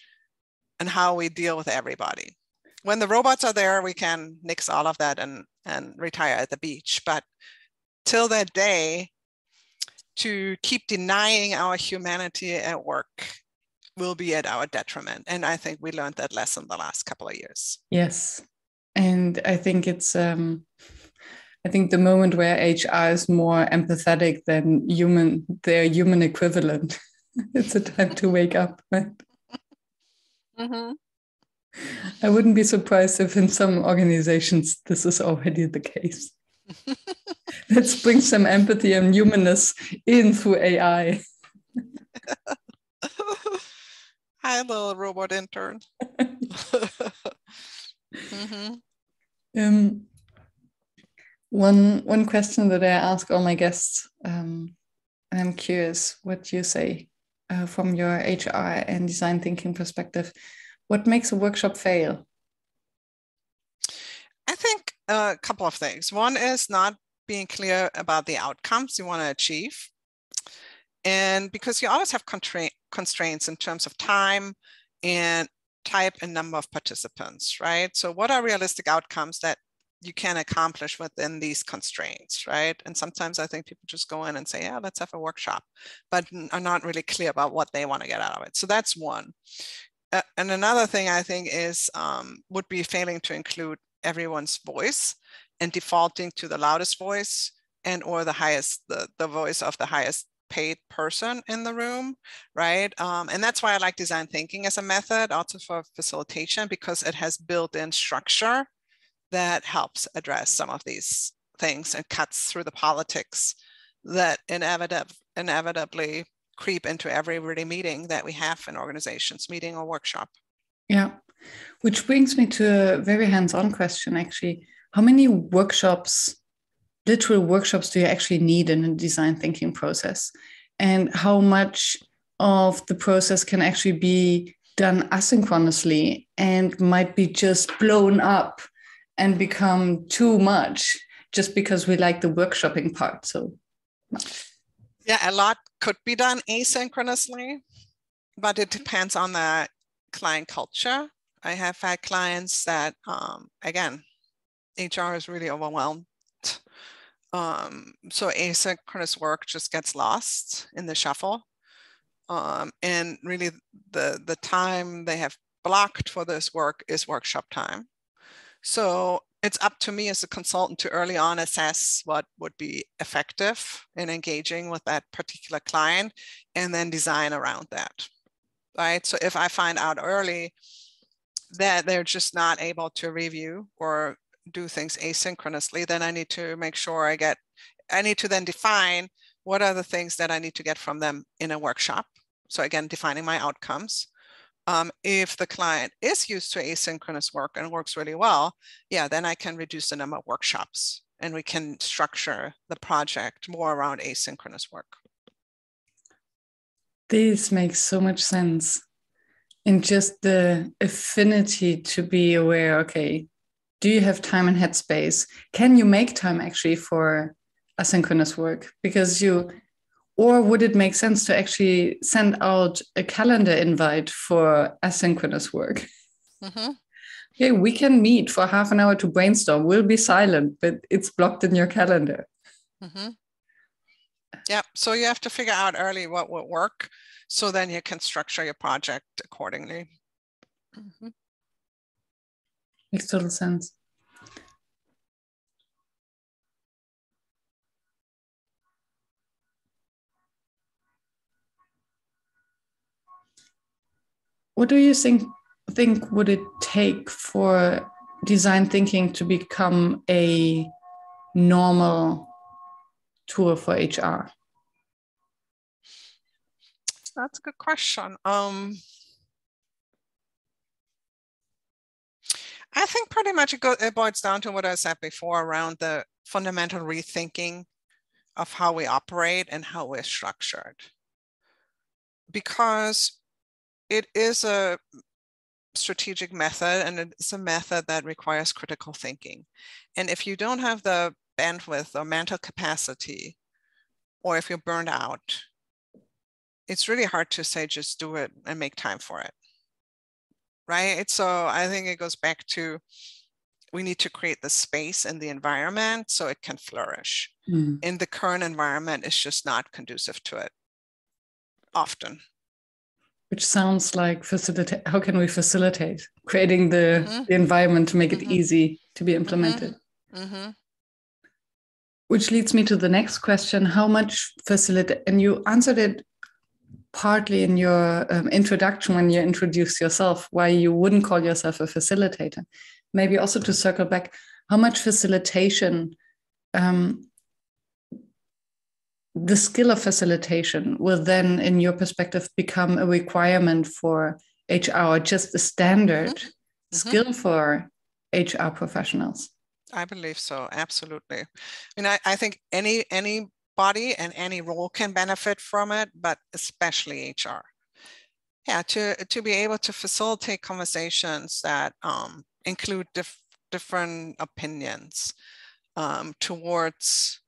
in how we deal with everybody. When the robots are there, we can nix all of that and retire at the beach. But till that day, to keep denying our humanity at work will be at our detriment. And I think we learned that lesson the last couple of years. Yes. And I think it's, I think the moment where HR is more empathetic than their human equivalent, it's a time to wake up, right? I wouldn't be surprised if in some organizations this is already the case. Let's bring some empathy and humanness in through AI. Hi, little robot intern. One question that I ask all my guests, and I'm curious what you say from your HR and design thinking perspective. What makes a workshop fail? I think a couple of things. One is not being clear about the outcomes you want to achieve. And because you always have constraints in terms of time and type and number of participants, right? So what are realistic outcomes that you can accomplish within these constraints, right? And sometimes I think people just go in and say, yeah, let's have a workshop, but are not really clear about what they want to get out of it. So that's one. And another thing I think is would be failing to include everyone's voice and defaulting to the loudest voice and or the voice of the highest paid person in the room, right? And that's why I like design thinking as a method, also for facilitation, because it has built-in structure that helps address some of these things and cuts through the politics that inevitably creep into every really meeting that we have in organizations, meeting or workshop. Yeah, which brings me to a very hands-on question, actually. How many literal workshops do you actually need in a design thinking process? And how much of the process can actually be done asynchronously and might be just blown up and become too much just because we like the workshopping part so much? Yeah, a lot could be done asynchronously, but it depends on the client culture. I have had clients that, again, HR is really overwhelmed. So asynchronous work just gets lost in the shuffle. And really the time they have blocked for this work is workshop time. So it's up to me as a consultant to early on assess what would be effective in engaging with that particular client and then design around that, right? So if I find out early that they're just not able to review or do things asynchronously, then I need to make sure I need to then define what are the things that I need to get from them in a workshop. So again, defining my outcomes. If the client is used to asynchronous work and works really well, yeah, then I can reduce the number of workshops and we can structure the project more around asynchronous work. This makes so much sense. And just the affinity to be aware, okay, do you have time and headspace? Can you make time actually for asynchronous work? Or would it make sense to actually send out a calendar invite for asynchronous work? Mm-hmm. Okay, we can meet for half an hour to brainstorm. We'll be silent, but it's blocked in your calendar. Mm-hmm. Yeah, so you have to figure out early what will work, so then you can structure your project accordingly. Mm-hmm. Makes total sense. What do you think would it take for design thinking to become a normal tool for HR? That's a good question. I think pretty much it boils down to what I said before around the fundamental rethinking of how we operate and how we're structured. Because it is a strategic method and it's a method that requires critical thinking. And if you don't have the bandwidth or mental capacity, or if you're burned out, it's really hard to say, just do it and make time for it. Right? So I think it goes back to, we need to create the space and the environment so it can flourish. In the current environment, it's just not conducive to it often. Which sounds like how can we facilitate creating the environment to make it easy to be implemented? Which leads me to the next question: how much facilitate? And you answered it partly in your introduction when you introduced yourself, why you wouldn't call yourself a facilitator. Maybe also to circle back, how much facilitation the skill of facilitation will then, in your perspective, become a requirement for HR, just a standard skill for HR professionals? I believe so, absolutely. I mean, I think any body and any role can benefit from it, but especially HR. Yeah, to be able to facilitate conversations that include different opinions towards,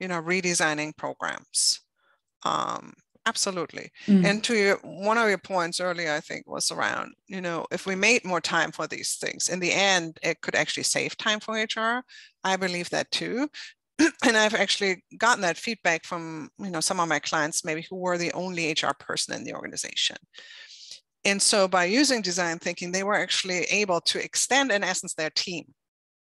redesigning programs. Absolutely. And to one of your points earlier, I think, was around, if we made more time for these things, in the end, it could actually save time for HR. I believe that too. And I've actually gotten that feedback from, some of my clients, maybe who were the only HR person in the organization. And so by using design thinking, they were actually able to extend, in essence, their team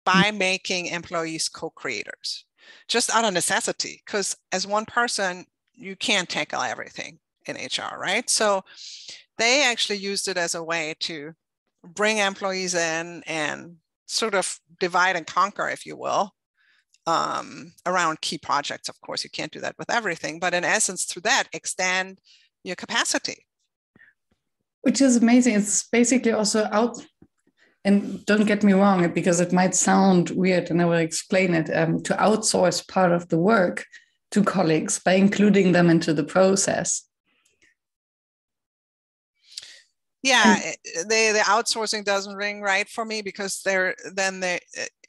by making employees co-creators, just out of necessity, because as one person, you can't tackle everything in HR, right? So they actually used it as a way to bring employees in and sort of divide and conquer, if you will, around key projects. Of course, you can't do that with everything, but in essence, through that, extend your capacity. Which is amazing. It's basically also out, and don't get me wrong, because it might sound weird, and I will explain it, to outsource part of the work to colleagues by including them into the process. Yeah, the outsourcing doesn't ring right for me, because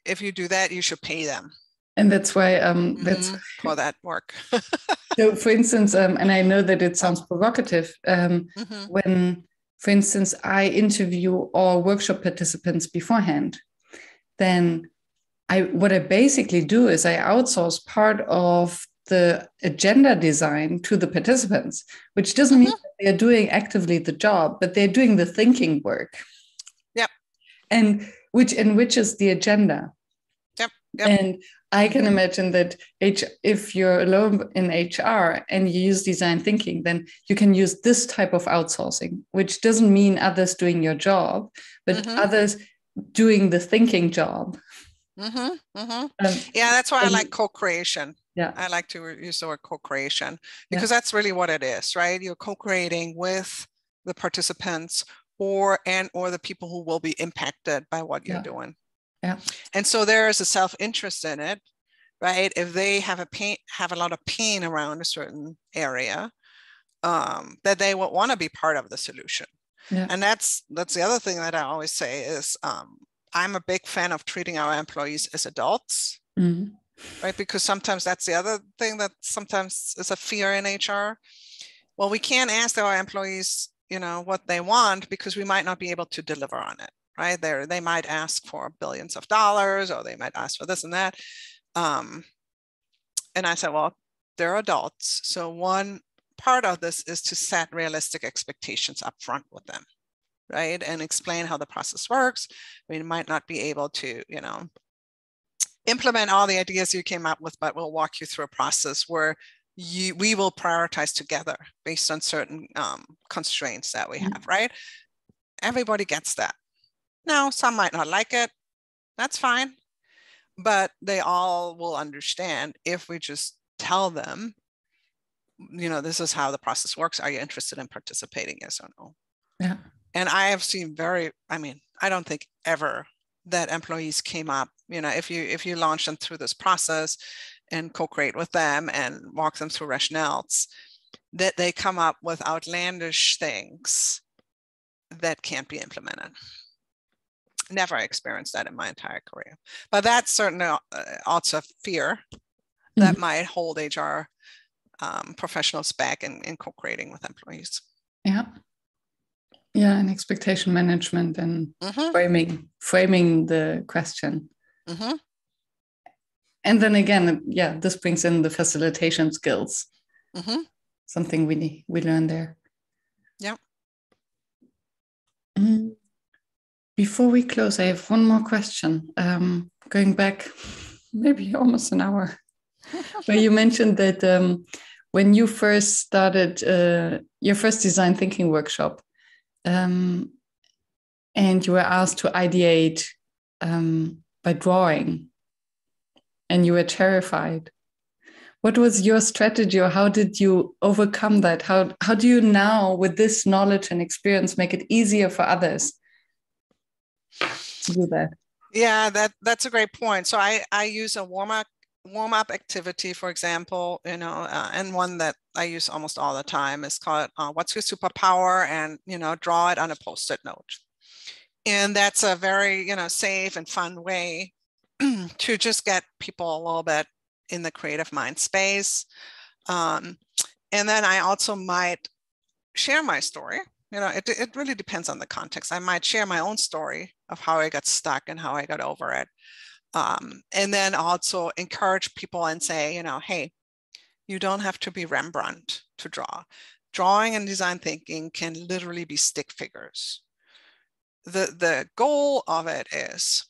if you do that, you should pay them. And that's why for that work. So, for instance, and I know that it sounds provocative, when, for instance, I interview all workshop participants beforehand, then what I basically do is I outsource part of the agenda design to the participants, which doesn't mean that they're doing actively the job, but they're doing the thinking work. Yep. And which enriches the agenda. Yep. And I can imagine that if you're alone in HR and you use design thinking, then you can use this type of outsourcing, which doesn't mean others doing your job, but others doing the thinking job. Yeah, that's why I like co-creation. Yeah, I like to use the word co-creation, because that's really what it is, right? You're co-creating with the participants or the people who will be impacted by what you're doing. Yeah. And so there is a self-interest in it, right? If they have a lot of pain around a certain area, that they will want to be part of the solution. Yeah. And that's the other thing that I always say is, I'm a big fan of treating our employees as adults, right? Because sometimes that's the other thing that sometimes is a fear in HR. Well, we can't ask our employees, what they want, because we might not be able to deliver on it, right? They might ask for billions of dollars, or they might ask for this and that. And I said, well, they're adults. So one part of this is to set realistic expectations up front with them, right? And explain how the process works. We might not be able to, implement all the ideas you came up with, but we'll walk you through a process where we will prioritize together based on certain constraints that we have, right? Everybody gets that. Now, some might not like it. That's fine. But they all will understand if we just tell them, this is how the process works. Are you interested in participating? Yes or no? Yeah. And I have seen I don't think ever that employees came up, if you launch them through this process and co-create with them and walk them through rationales, that they come up with outlandish things that can't be implemented. Never experienced that in my entire career. But that's certainly also fear that might hold HR professionals back in co-creating with employees. Yeah. Yeah, and expectation management and framing the question. And then again, this brings in the facilitation skills. Something we learn there. Yeah. Before we close, I have one more question. Going back maybe almost an hour, where you mentioned that when you first started your first design thinking workshop, and you were asked to ideate by drawing. and you were terrified. What was your strategy, or how did you overcome that? How do you now, with this knowledge and experience, make it easier for others to do that? Yeah, that's a great point. So I use a warm-up activity, for example, and one that I use almost all the time is called What's Your Superpower? And, draw it on a Post-it note. And that's a very, safe and fun way to just get people a little bit in the creative mind space. And then I also might share my story. It really depends on the context. I might share my own story of how I got stuck and how I got over it. And then also encourage people and say, hey, you don't have to be Rembrandt to draw. Drawing and design thinking can literally be stick figures. The goal of it is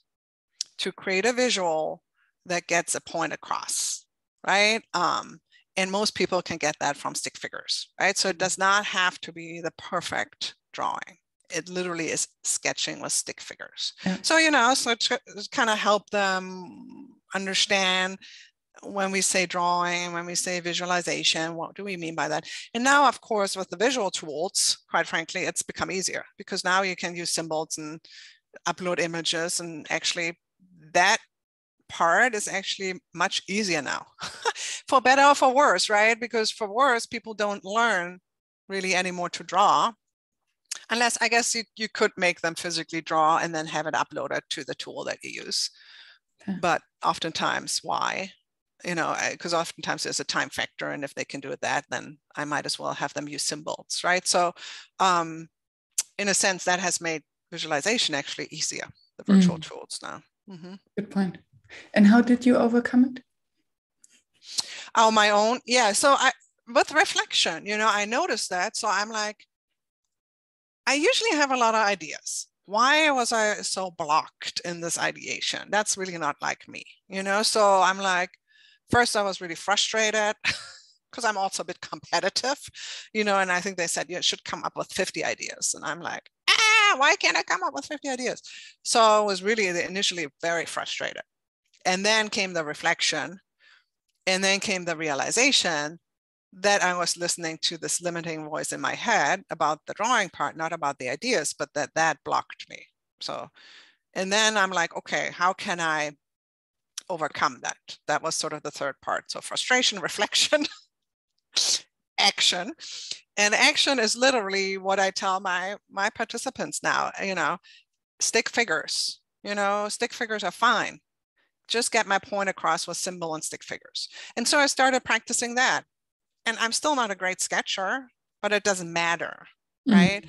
to create a visual that gets a point across, right? And most people can get that from stick figures, right? So it does not have to be the perfect drawing. It literally is sketching with stick figures. Yeah. So, so to kind of help them understand when we say drawing, when we say visualization, what do we mean by that? And now, of course, with the visual tools, quite frankly, it's become easier because now you can use symbols and upload images, and actually that part is actually much easier now for better or for worse, right? Because for worse, people don't learn really anymore to draw, unless I guess you could make them physically draw and then have it uploaded to the tool that you use. Okay. But oftentimes, why? Because oftentimes there's a time factor, and if they can do it then I might as well have them use symbols, right? So in a sense, that has made visualization actually easier, the virtual tools now. Mm-hmm. Good point. And how did you overcome it? Oh, my own. Yeah. So with reflection, I noticed that. So I'm like, I usually have a lot of ideas. Why was I so blocked in this ideation? That's really not like me, So I'm like, first I was really frustrated because I'm also a bit competitive, and I think they said you should come up with 50 ideas. And I'm like, why can't I come up with 50 ideas? So I was really initially very frustrated. And then came the reflection, and then came the realization that I was listening to this limiting voice in my head about the drawing part, not about the ideas, but that blocked me. So, and then I'm like, okay, how can I overcome that? That was sort of the third part. So frustration, reflection, action. And action is literally what I tell my participants now, stick figures, stick figures are fine. Just get my point across with symbol and stick figures. And so I started practicing that. And I'm still not a great sketcher, but it doesn't matter, right?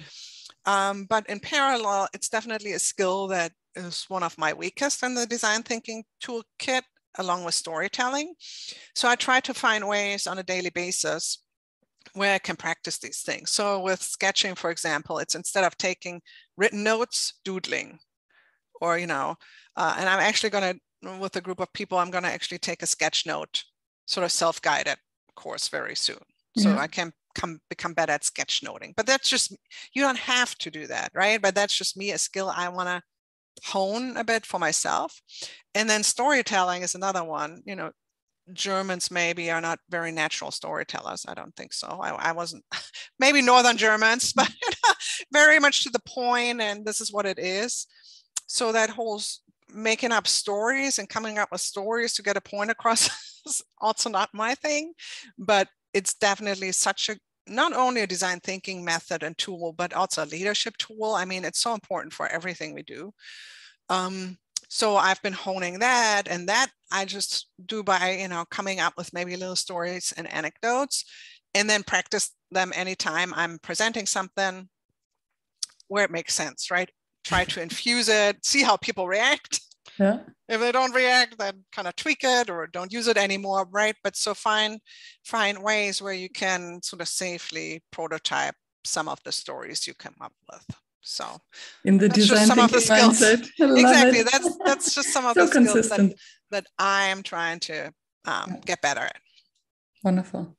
But in parallel, it's definitely a skill that is one of my weakest in the design thinking toolkit, along with storytelling. So I try to find ways on a daily basis where I can practice these things. So with sketching, for example, it's instead of taking written notes, doodling, or, and I'm actually going to, with a group of people, I'm going to actually take a sketch note, sort of self-guided course very soon. So I can become better at sketch noting. But that's just, you don't have to do that, right? But that's just me, a skill I want to hone a bit for myself. And then storytelling is another one. Germans maybe are not very natural storytellers. I don't think so. I wasn't, maybe Northern Germans, but very much to the point, and this is what it is. So that whole making up stories and coming up with stories to get a point across is also not my thing, but it's definitely not only a design thinking method and tool, but also a leadership tool. I mean, it's so important for everything we do. So I've been honing that, and that I just do by, coming up with maybe little stories and anecdotes, and then practice them anytime I'm presenting something where it makes sense, right? Try to infuse it, see how people react. Yeah. If they don't react, then kind of tweak it or don't use it anymore, right? But so find ways where you can sort of safely prototype some of the stories you come up with. So in the design thinking mindset. Exactly. That's just some of the skills that I am trying to get better at. Wonderful.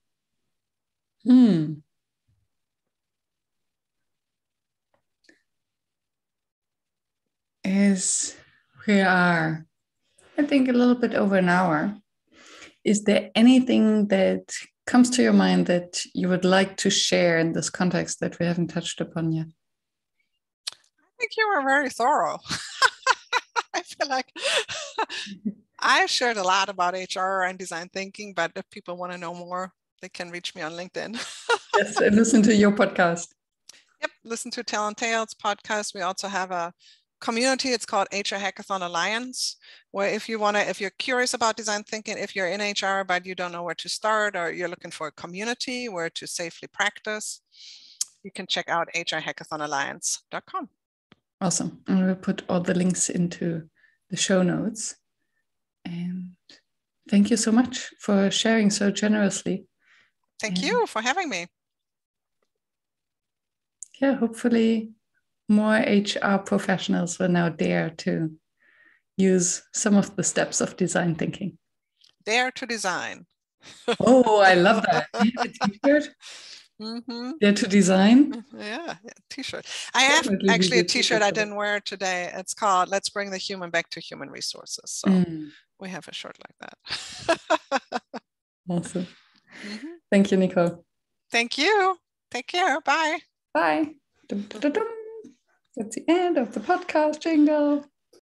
As we are I think a little bit over an hour. Is there anything that comes to your mind that you would like to share in this context that we haven't touched upon yet? I think you were very thorough. I feel like I shared a lot about HR and design thinking, but if people want to know more, they can reach me on LinkedIn. Yes, and listen to your podcast. Yep, listen to Talent Tales podcast. We also have a community. It's called HR Hackathon Alliance, where if you're curious about design thinking, if you're in HR but you don't know where to start, or you're looking for a community where to safely practice, you can check out hrhackathonalliance.com. Awesome. And we'll put all the links into the show notes. And thank you so much for sharing so generously. Thank you for having me. Yeah, hopefully more HR professionals will now dare to use some of the steps of design thinking. Dare to design. Oh, I love that. A t-shirt. Mm-hmm. Dare to design. Yeah, t-shirt. I have actually a t-shirt I didn't wear today. It's called "Let's Bring the Human Back to Human Resources." So we have a shirt like that. Awesome. Mm-hmm. Thank you, Nicole. Thank you. Take care. Bye. Bye. Dum, dum, dum, dum. That's the end of the podcast jingle.